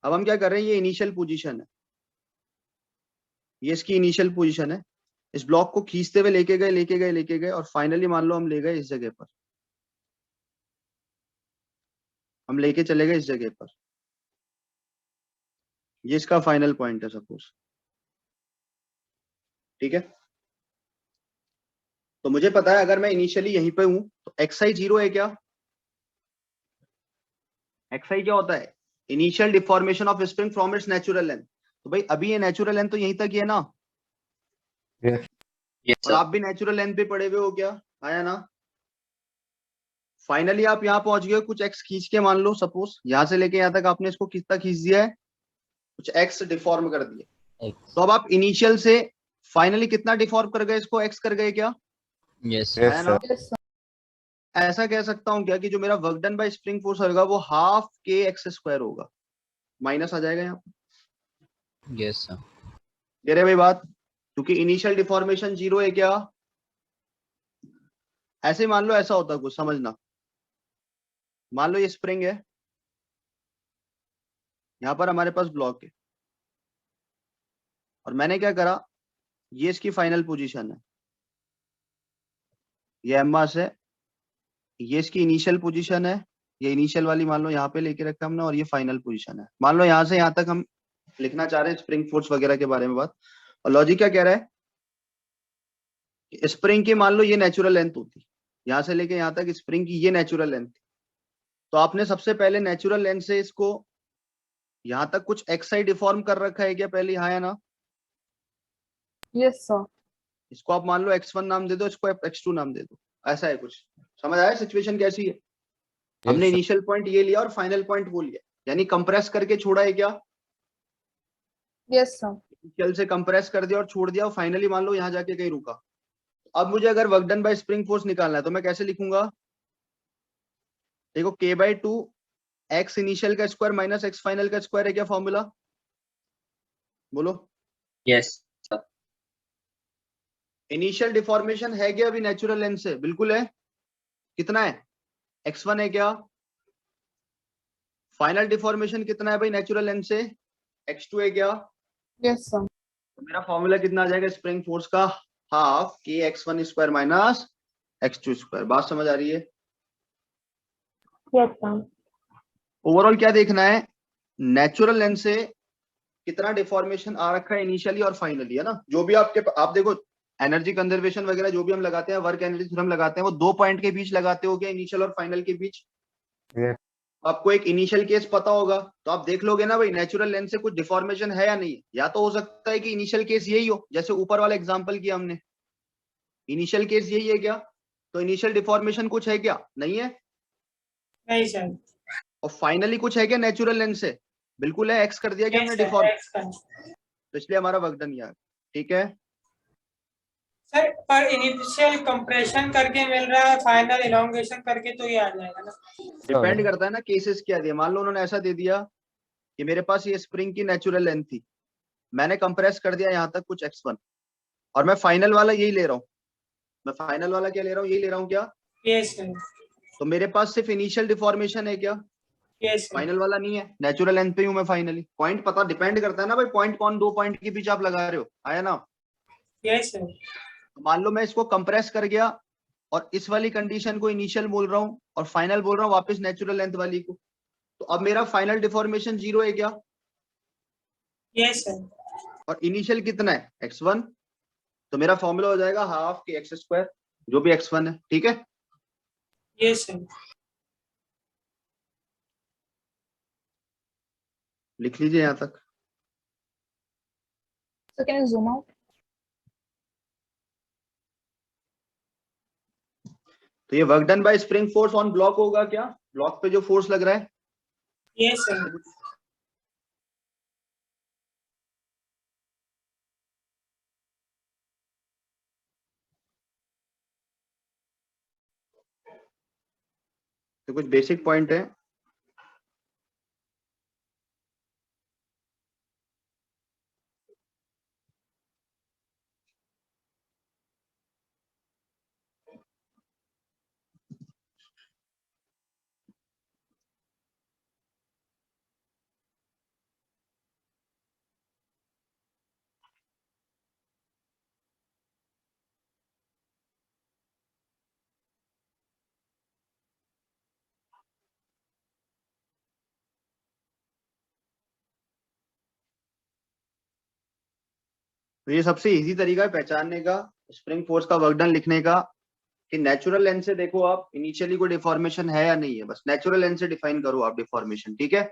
अब हम क्या कर रहे हैं, ये इनिशियल पोजीशन है, ये इसकी इनिशियल पोजीशन है। इस ब्लॉक को खींचते हुए लेके गए और फाइनली मान लो हम ले गए इस जगह पर, हम लेके चले गए इस जगह पर, ये इसका फाइनल पॉइंट है सपोज, ठीक है। तो मुझे पता है अगर मैं इनिशियली यहीं पे हूं तो एक्स आई जीरो है क्या, एक्स आई क्या होता है, initial deformation of spring from its natural length. तो भाई अभी ये नेचुरल लेंथ तो यहीं तक ही है ना, Yes. Yes, और sir. आप भी नेचुरल लेंथ पे पड़े हुए हो, क्या आया ना। फाइनली आप यहाँ पहुंच गए, कुछ एक्स खींच के, मान लो सपोज यहां से लेके यहाँ तक आपने इसको कितना खींच दिया है, कुछ एक्स डिफॉर्म कर दिया। तो अब आप इनिशियल से फाइनली कितना डिफॉर्म कर गए, इसको एक्स कर गए क्या, Yes, Yes, आया ना। sir. Yes, sir. ऐसा कह सकता हूँ क्या कि जो मेरा work done bye spring force होगा वो हाफ के एक्स स्क्वायर होगा, माइनस आ जाएगा यहाँ पर। yes, sir. दे रहे भाई बात, क्योंकि इनिशियल डिफॉर्मेशन जीरो है क्या। ऐसे मान लो ऐसा होता कुछ, समझना, मान लो ये स्प्रिंग है, यहाँ पर हमारे पास ब्लॉक है और मैंने क्या करा, ये इसकी फाइनल पोजीशन है, ये एम मास है, ये इसकी इनिशियल पोजीशन है, ये इनिशियल वाली मान लो यहाँ पे लेके रखा हमने, और ये फाइनल पोजीशन है। मान लो यहाँ से यहाँ तक हम लिखना चाह रहे हैं स्प्रिंग फोर्स वगैरह के बारे में बात, और लॉजिक क्या कह रहा है, स्प्रिंग की मान लो ये नेचुरल लेंथ होती, यहाँ से लेके यहाँ तक स्प्रिंग की ये नेचुरल लेंथ थी, तो आपने सबसे पहले नेचुरल लेंथ से इसको यहाँ तक कुछ एक्स आई डिफॉर्म कर रखा है क्या पहले, हाँ या ना। Yes, sir. इसको आप मान लो x1 नाम दे दो, इसको x2 नाम दे दो, ऐसा है कुछ। समझ आया सिचुएशन कैसी है। हमने Yes, sir. इनिशियल पॉइंट ये लिया और फाइनल पॉइंट वो लिया, यानी कंप्रेस करके छोड़ा है क्या, Yes, sir. इनिशियल से कंप्रेस कर दिया और छोड़ दिया, और फाइनली मान लो यहाँ जाके कहीं रुका। अब मुझे अगर work done bye spring force निकालना है तो मैं कैसे लिखूंगा, देखो k/2 x इनिशियल का स्क्वायर माइनस x फाइनल का स्क्वायर है क्या फॉर्मूला, बोलो। Yes, sir. इनिशियल डिफॉर्मेशन है क्या अभी नेचुरल लेंथ से, बिल्कुल है, कितना है, x1 है क्या। फाइनल डिफॉर्मेशन कितना है भाई नेचुरल लेंथ से, x2 है क्या। Yes, sir. तो मेरा फॉर्मूला कितना आ जाएगा स्प्रिंग फोर्स का, हाफ के x1 स्क्वायर माइनस x2 बात समझ आ रही है? Yes, ma'am. ओवरऑल क्या देखना है, नेचुरल लेंथ से कितना डिफॉर्मेशन आ रखा है इनिशियली और फाइनली, है ना। जो भी आप देखो एनर्जी कंजर्वेशन वगैरह जो भी हम लगाते हैं, वर्क एनर्जी थ्योरम लगाते हैं, वो 2 पॉइंट के बीच लगाते हो क्या, इनिशियल और फाइनल के बीच। Yes. आपको एक इनिशियल केस पता होगा तो आप देख लोगे ना भाई नेचुरल लेंथ से कुछ डिफॉर्मेशन है या नहीं। या तो हो सकता है कि इनिशियल केस यही हो, जैसे ऊपर वाला एग्जांपल किया हमने, इनिशियल केस यही है क्या, तो इनिशियल डिफॉर्मेशन कुछ है क्या, नहीं है। नहीं सर। और फाइनली कुछ है क्या नेचुरल लेंथ से, बिल्कुल है, एक्स कर दिया क्या हमने डिफॉर्म, एक्स का तो इसलिए हमारा वर्क डन यार। ठीक है, सर, पर इनिशियल कंप्रेशन करके मिल रहा है, फाइनल इलोंगेशन करके तो ये आ जाएगा ना। डिपेंड करता है ना केसेस क्या दिया। मान लो उन्होंने ऐसा दे दिया कि मेरे पास ये स्प्रिंग की नेचुरल लेंथ थी, मैंने कंप्रेस कर दिया यहाँ तक कुछ x1, और मैं फाइनल वाला यही ले रहा हूँ, मैं फाइनल वाला क्या ले रहा हूँ, यही ले रहा हूँ क्या, यस सर। तो मेरे पास सिर्फ इनिशियल डिफॉर्मेशन है क्या, यस सर। फाइनल वाला नहीं है, नेचुरल लेंथ पे हूँ मैं फाइनली। पॉइंट पता डिपेंड करता है ना भाई, पॉइंट कौन, 2 पॉइंट के बीच आप लगा रहे हो, आया ना। Yes sir. तो मान लो मैं इसको कंप्रेस कर गया और इस वाली कंडीशन को इनिशियल बोल रहा हूँ और फाइनल बोल रहा हूँ वापस नेचुरल लेंथ वाली को, तो अब मेरा फाइनल डिफॉर्मेशन 0 है क्या, यस सर। और इनिशियल कितना है x1, तो मेरा फॉर्मूला हो जाएगा हाफ के x2 जो भी x1 है। ठीक है, यस सर। लिख लीजिए यहां तक। So can you zoom out? तो ये work done bye spring force on block होगा क्या, ब्लॉक पे जो फोर्स लग रहा है। Yes sir. तो कुछ बेसिक पॉइंट है, तो ये सबसे इजी तरीका है पहचानने का स्प्रिंग फोर्स का वर्क डन लिखने का, कि नेचुरल लेंथ से देखो आप इनिशियली कोई डिफॉर्मेशन है या नहीं है, बस नेचुरल लेंथ से डिफाइन करो आप डिफॉर्मेशन। ठीक है,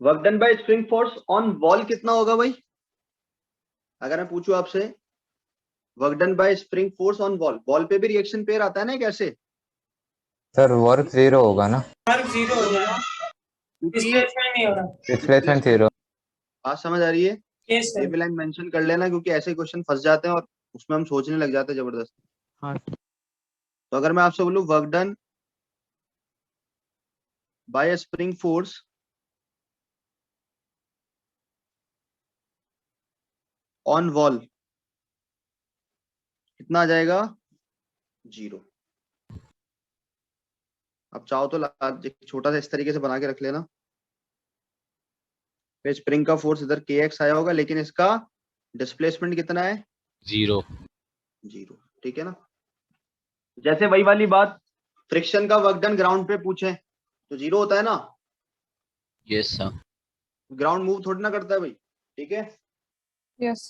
work done bye spring force on wall कितना होगा भाई, अगर मैं पूछूं आपसे work done bye spring force on wall, wall पे भी रिएक्शन पेयर आता है ना कैसे, सर वर्क 0 होगा ना, वर्क 0 हो जाएगा, क्योंकि डिस्प्लेसमेंट नहीं हो रहा। डिस्प्लेसमेंट 0। बात समझ आ रही है, यस ये सर। भी लाइन मेंशन कर लेना क्योंकि ऐसे क्वेश्चन फंस जाते हैं और उसमें हम सोचने लग जाते हैं जबरदस्त। हाँ। तो अगर मैं आपसे बोलूं work done bye spring force on wall कितना आ जाएगा, 0। अब चाहो तो एक छोटा सा इस तरीके से बना के रख लेना, फिर स्प्रिंग का फोर्स इधर kx आया होगा, लेकिन इसका डिस्प्लेसमेंट कितना है, 0. 0। ठीक है ना, जैसे वही वाली बात फ्रिक्शन का वर्क डन ग्राउंड पे पूछे तो 0 होता है ना, Yes sir. ग्राउंड मूव थोड़ी ना करता है भाई। ठीक है, Yes.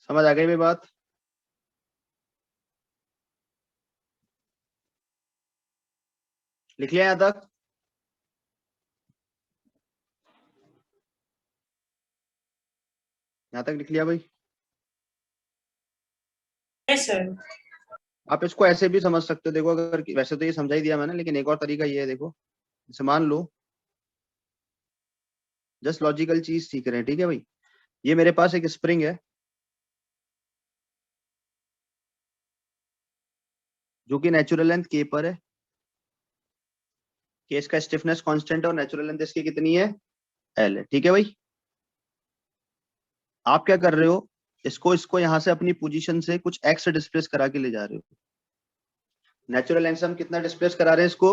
समझ आ गई मेरी बात? लिख लिया यहां तक? यहां तक लिख लिया भाई? Yes sir. आप इसको ऐसे भी समझ सकते हो, देखो अगर वैसे तो ये समझा ही दिया मैंने, लेकिन एक और तरीका ये है, देखो जैसे मान लो जस्ट लॉजिकल चीज सीख रहे हैं, ठीक है भाई। ये मेरे पास एक स्प्रिंग है जो कि नेचुरल लेंथ के पर है, केस का स्टिफनेस कांस्टेंट है और नेचुरल लेंथ इसकी कितनी है, एल है, ठीक है भाई। आप क्या कर रहे हो, इसको यहां से अपनी पोजीशन से कुछ एक्स डिस्प्लेस करा के ले जा रहे हो। नेचुरल लेंथ से हम कितना डिस्प्लेस करा रहे हैं, इसको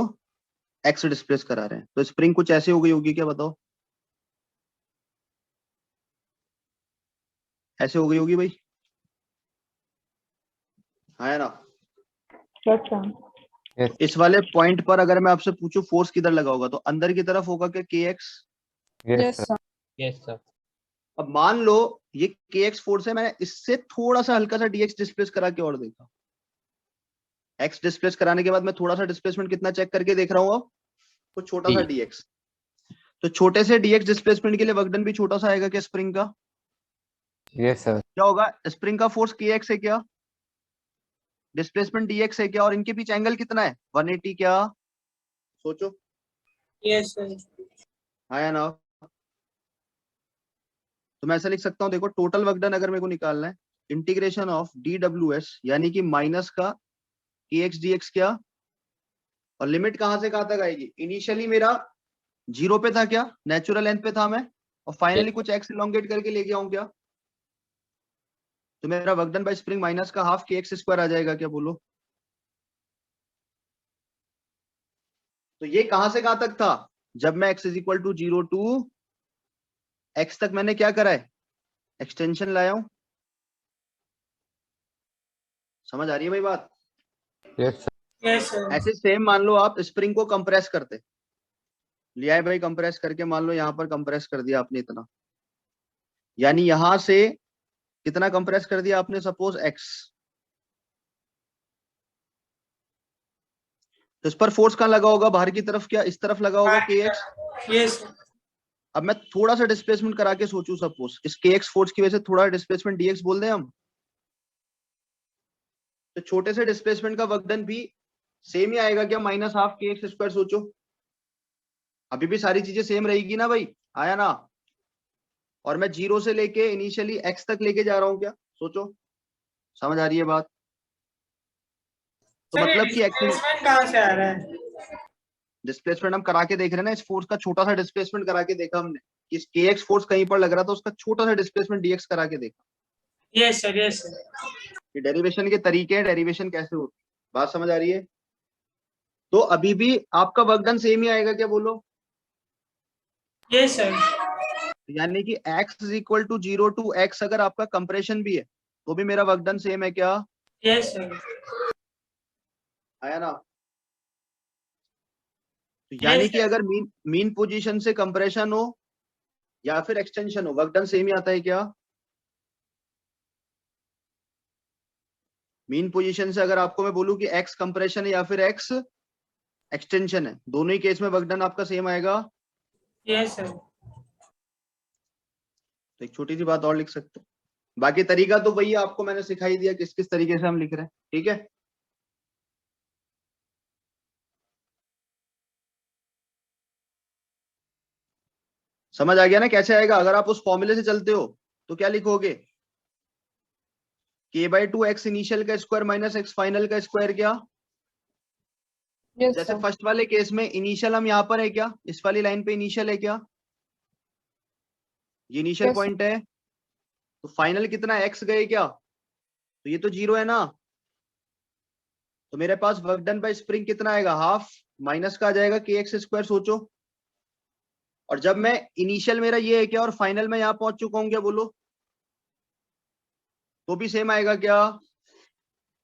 एक्स डिस्प्लेस करा रहे हैं, तो स्प्रिंग कुछ ऐसे हो गई होगी, क्या बताओ? ऐसे हो गई होगी भाई, हाँ ना? Yes, sir. इस वाले पॉइंट पर अगर मैं आपसे पूछूं फोर्स किधर लगा होगा, तो अंदर की तरफ होगा क्या के x? Yes yes sir. Sir. Yes sir. अब मान लो ये के एक्स फोर्स है, मैंने इससे थोड़ा सा हल्का सा डीएक्स डिस्प्लेस करा के और देखा, एक्स डिस्प्लेस कराने के बाद मैं थोड़ा सा डिस्प्लेसमेंट कितना चेक करके देख रहा हूँ, अब तो छोटा सा D। डीएक्स। तो छोटे से डीएक्स डिस्प्लेसमेंट के लिए वर्क डन भी छोटा सा आएगा क्या स्प्रिंग का? Yes sir. क्या होगा, स्प्रिंग का फोर्स के एक्स है क्या, डिस्प्लेसमेंट डीएक्स है क्या, और इनके बीच एंगल कितना है, 180 क्या, सोचो। Yes sir. हाँ या ना? तो मैं ऐसा लिख सकता हूँ, देखो टोटल वर्क डन अगर मेरे को निकालना है, integration of D W S यानी कि माइनस का के एक्स डी एक्स क्या, और लिमिट कहां से कहां तक आएगी, इनिशियली मेरा 0 पे था क्या, नेचुरल लेंथ पे था मैं, और फाइनली कुछ एक्स इलोंगेट करके लेके आऊं क्या, तो मेरा work done bye spring minus का हाफ के एक्स स्क्वायर आ जाएगा क्या, बोलो? तो ये कहां से कहां तक था, जब मैं x is equal to 0 to x तक मैंने क्या करा है, एक्सटेंशन लाया हूं। समझ आ रही है भाई बात? Yes sir. Yes sir. ऐसे सेम मान लो आप स्प्रिंग को कंप्रेस करते, लिया है भाई कंप्रेस करके, मान लो यहां पर कंप्रेस कर दिया आपने इतना, यानी यहां से कितना कंप्रेस कर दिया आपने, सपोज x, तो इस पर फोर्स कहां लगा होगा, बाहर की तरफ क्या, इस तरफ लगा होगा के एक्स। Yes sir. अब मैं थोड़ा सा डिस्प्लेसमेंट करा के सोचूं, सपोज इस के एक्स फोर्स की वजह से थोड़ा डिस्प्लेसमेंट डीएक्स बोल दें हम, तो छोटे से डिस्प्लेसमेंट का वर्क डन भी सेम ही आएगा क्या, माइनस हाफ के एक्स स्क्वायर, सोचो। अभी भी सारी चीजें सेम रहेगी ना भाई, आया ना? और मैं 0 से लेके इनिशियली x तक लेके जा रहा हूं क्या, सोचो। समझ आ रही है बात? तो सर मतलब कि डिस्प्लेसमेंट कहाँ से आ रहा है? डिस्प्लेसमेंट हम करा के देख रहे हैं ना, इस फोर्स का छोटा सा डिस्प्लेसमेंट करा के देखा हमने, कि इस के एक्स फोर्स कहीं पर लग रहा था, उसका छोटा सा डिस्प्लेसमेंट डीएक्स करा के देखा। Yes sir. Yes sir. ये डेरिवेशन के तरीके हैं, डेरिवेशन कैसे होती है, बात समझ आ रही है? तो अभी भी आपका वर्क डन सेम ही आएगा क्या, बोलो? Yes sir. यानी कि x is equal to 0 to x अगर आपका कंप्रेशन भी है, तो भी मेरा वर्क डन सेम है क्या, यस सर। आया ना? तो यानी कि अगर मीन पोजीशन से कंप्रेशन हो या फिर एक्सटेंशन हो, वर्क डन सेम ही आता है क्या? मीन पोजीशन से अगर आपको मैं बोलूं कि x कंप्रेशन है या फिर x एक्सटेंशन है, दोनों ही केस में वर्क डन आपका सेम आएगा। Yes sir. तो एक छोटी सी बात और लिख सकते हो, बाकी तरीका तो वही आपको मैंने सिखाई दिया किस किस तरीके से हम लिख रहे हैं, ठीक है? समझ आ गया ना कैसे आएगा? अगर आप उस फॉर्मूले से चलते हो तो क्या लिखोगे, k/2 x इनिशियल का स्क्वायर माइनस x फाइनल का स्क्वायर क्या, यस जैसे सर। फर्स्ट वाले केस में इनिशियल हम यहाँ पर है क्या, इस वाली लाइन पे इनिशियल है क्या, ये इनिशियल Yes, पॉइंट है, तो फाइनल कितना x गए क्या, तो ये तो 0 है ना, तो मेरे पास वर्क डन बाय स्प्रिंग कितना आएगा, हाफ माइनस का आ जाएगा के एक्स स्क्वायर, सोचो। और जब मैं इनिशियल मेरा ये है क्या और फाइनल में यहाँ पहुंच चुका हूँ क्या, बोलो? तो भी सेम आएगा क्या,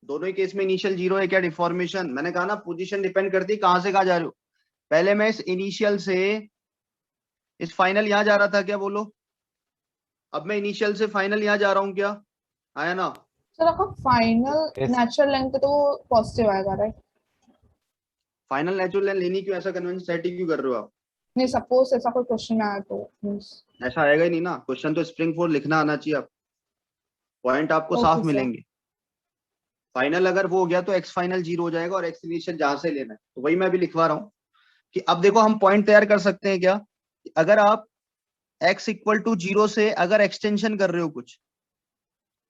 दोनों ही केस में इनिशियल 0 है क्या, डिफॉर्मेशन, मैंने कहा ना पोजीशन डिपेंड करती है कहां से कहां जा रहे हो। पहले मैं इस इनिशियल से इस फाइनल यहां जा रहा था क्या, बोलो? अब मैं इनिशियल से फाइनल यहां जा रहा हूं क्या, आया ना? सर आपका फाइनल Yes. नेचुरल लेंथ तो पॉजिटिव आएगा, राइट? फाइनल नेचुरल लेंथ लेनी क्यों, ऐसा कन्वेंशन सेट ही क्यों कर रहे हो आप? नहीं, सपोज ऐसा कोई क्वेश्चन आया तो मींस ऐसा आएगा ही नहीं ना, क्वेश्चन तो स्प्रिंग फोर्स लिखना आना चाहिए आप, पॉइंट आपको Okay, साफ sir. मिलेंगे। फाइनल अगर वो हो गया तो एक्स फाइनल 0 हो जाएगा और एक्स इनिशियल जहां से लेना है, तो वही मैं भी लिखवा रहा हूँ कि अब देखो हम पॉइंट तैयार कर सकते हैं क्या, अगर आप x इक्वल टू 0 से अगर एक्सटेंशन कर रहे हो कुछ,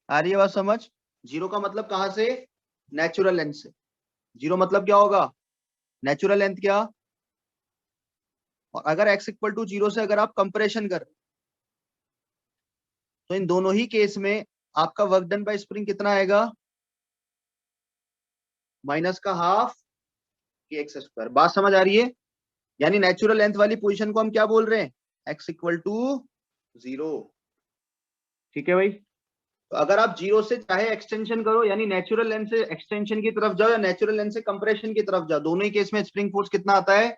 आ रही है बात समझ? 0 का मतलब कहां से, नेचुरल लेंथ से। 0 मतलब क्या होगा, नेचुरल लेंथ क्या, और अगर x इक्वल टू 0 से अगर आप कंप्रेशन कर, तो इन दोनों ही केस में आपका वर्क डन बाय स्प्रिंग कितना आएगा, माइनस का हाफ के एक्स स्क्वायर। बात समझ आ रही है? यानी नेचुरल लेंथ वाली पोजीशन को हम क्या बोल रहे हैं, x इक्वल टू 0। ठीक है भाई? तो अगर आप 0 से चाहे एक्सटेंशन करो, यानी नेचुरल लेंथ से एक्सटेंशन की तरफ जाओ या नेचुरल लेंथ से कंप्रेशन की तरफ जाओ, दोनों ही केस में स्प्रिंग फोर्स कितना आता है,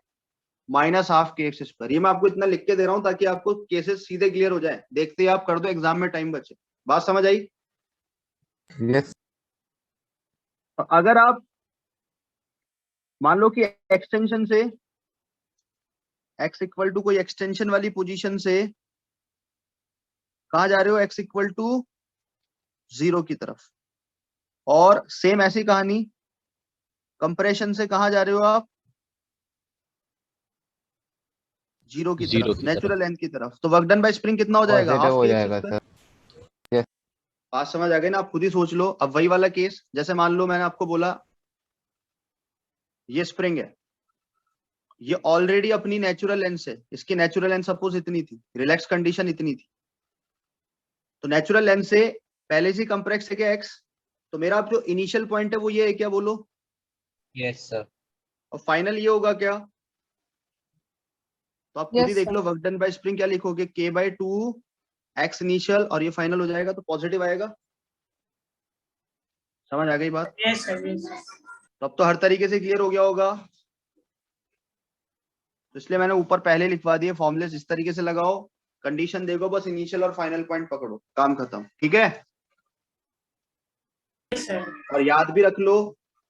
माइनस हाफ के एक्स स्क्वायर। ये मैं आपको इतना लिख के दे रहा हूं ताकि आपको केसेस सीधे क्लियर हो जाए, देखते ही आप कर दो, एग्जाम में टाइम बचे। बात समझ आई? Yes. अगर आप मान लो कि एक्सटेंशन से x इक्वल टू कोई एक्सटेंशन वाली पोजीशन से कहा जा रहे हो, x इक्वल टू 0 की तरफ, और सेम ऐसी कहानी कंप्रेशन से कहा जा रहे हो आप 0 की Zero तरफ, की तरफ। नेचुरल लेंथ की तरफ, तो वर्क डन बाय स्प्रिंग कितना हो जाएगा, पॉजिटिव हाफ हो के जाएगा एक्स सर। स्क्वायर। बात समझ आ गई ना? आप खुद ही सोच लो। अब वही वाला केस, जैसे मान लो मैंने आपको बोला ये स्प्रिंग है, ये ऑलरेडी अपनी नेचुरल लेंथ से, इसकी नेचुरल लेंथ सपोज इतनी थी, रिलैक्स कंडीशन इतनी थी, तो नेचुरल लेंथ से पहले से कंप्रेस है क्या एक्स, तो मेरा अब जो इनिशियल पॉइंट है वो ये है क्या, बोलो? Yes sir. और फाइनल ये होगा क्या, तो आप खुद ही Yes, देख sir. लो, वर्क डन बाय स्प्रिंग क्या लिखोगे, k/2 x इनिशियल, और ये फाइनल हो जाएगा, तो पॉजिटिव आएगा। समझ आ गई बात? Yes sir, yes. तो अब तो हर तरीके से क्लियर हो गया होगा, तो इसलिए मैंने ऊपर पहले लिखवा दिए फॉर्मुलेस, इस तरीके से लगाओ, कंडीशन देखो, बस इनिशियल और फाइनल पॉइंट पकड़ो, काम खत्म। ठीक है? Yes sir. और याद भी रख लो,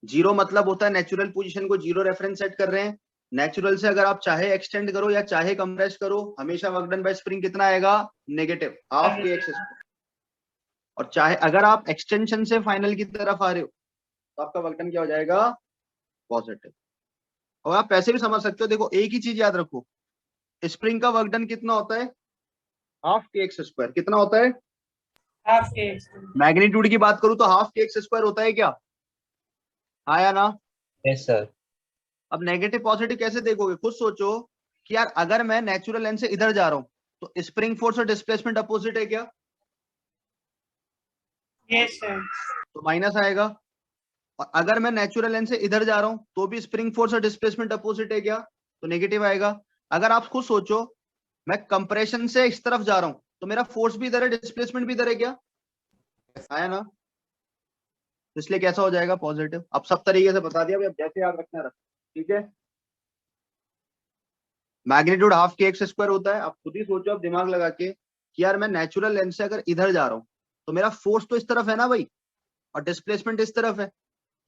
0 मतलब होता है नेचुरल पोजीशन को 0 रेफरेंस सेट कर रहे हैं। नेचुरल से अगर आप चाहे एक्सटेंड करो या चाहे कंप्रेस करो, हमेशा वर्क डन बाय स्प्रिंग कितना आएगा, नेगेटिव, हाफ के एक्स स्क्वायर। और चाहे अगर आप एक्सटेंशन से फाइनल की तरफ आ रहे हो, तो आपका वर्क डन क्या हो जाएगा, पॉजिटिव। और आप पैसे भी समझ सकते हो, देखो एक ही चीज याद रखो, स्प्रिंग का वर्क डन कितना होता है, हाफ के एक्स स्क्वायर। कितना होता है? हाफ के एक्स। मैग्नीट्यूड की बात करूं तो हाफ के एक्स स्क्वायर होता है क्या, आया ना? Yes sir. अब नेगेटिव पॉजिटिव कैसे देखोगे, खुद सोचो कि यार अगर मैं नेचुरल लेंथ से इधर जा रहा हूं, तो स्प्रिंग फोर्स और डिस्प्लेसमेंट अपोजिट है क्या, यस सर। तो माइनस आएगा। और अगर मैं नेचुरल लेंथ से इधर जा रहा हूं तो भी स्प्रिंग फोर्स और डिस्प्लेसमेंट अपोजिट है क्या, तो नेगेटिव आएगा। अगर आप खुद सोचो मैं कंप्रेशन से इस तरफ जा रहा हूं, तो मेरा फोर्स भी इधर है, डिस्प्लेसमेंट भी इधर है क्या, आया ना? इसलिए कैसा हो जाएगा, पॉजिटिव। अब सब तरीके से बता दिया, अब जैसे याद रखना रख। ठीक है? मैग्नीट्यूड हाफ के एक्स स्क्वायर होता है। आप खुद ही सोचो, अब दिमाग लगा के कि यार मैं नेचुरल लेंथ से अगर इधर जा रहा हूं, तो मेरा फोर्स तो इस तरफ है ना भाई, और डिस्प्लेसमेंट इस तरफ है,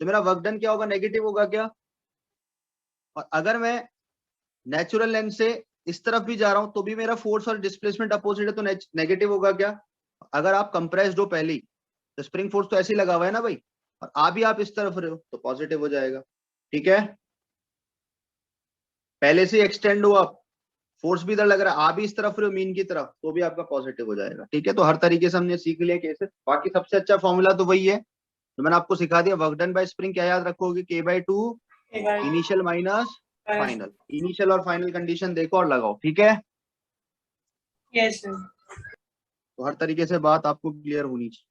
तो मेरा वर्क डन क्या होगा, नेगेटिव होगा क्या? और अगर मैं नेचुरल लेंथ से इस तरफ भी जा रहा हूं, तो भी मेरा फोर्स और डिस्प्लेसमेंट अपोजिट है, तो नेगेटिव होगा क्या? अगर आप कंप्रेस्ड हो पहले ही, तो स्प्रिंग फोर्स तो ऐसे ही लगा हुआ है ना भाई, और आप इस तरफ रहे हो, तो पॉजिटिव हो जाएगा। ठीक है? पहले से एक्सटेंड हो आप, फोर्स भी इधर लग रहा है, आप भी इस तरफ रहे हो मीन की तरफ, तो भी आपका पॉजिटिव हो जाएगा। ठीक है? तो हर तरीके से हमने सीख लिया केसेस। बाकी सबसे अच्छा फॉर्मूला तो वही है तो मैंने आपको सिखा दिया। वर्क डन बाय स्प्रिंग क्या याद रखोगे, k/2 initial minus final. Initial और फाइनल कंडीशन देखो और लगाओ। ठीक है? Yes sir. तो हर तरीके से बात आपको क्लियर होनी चाहिए।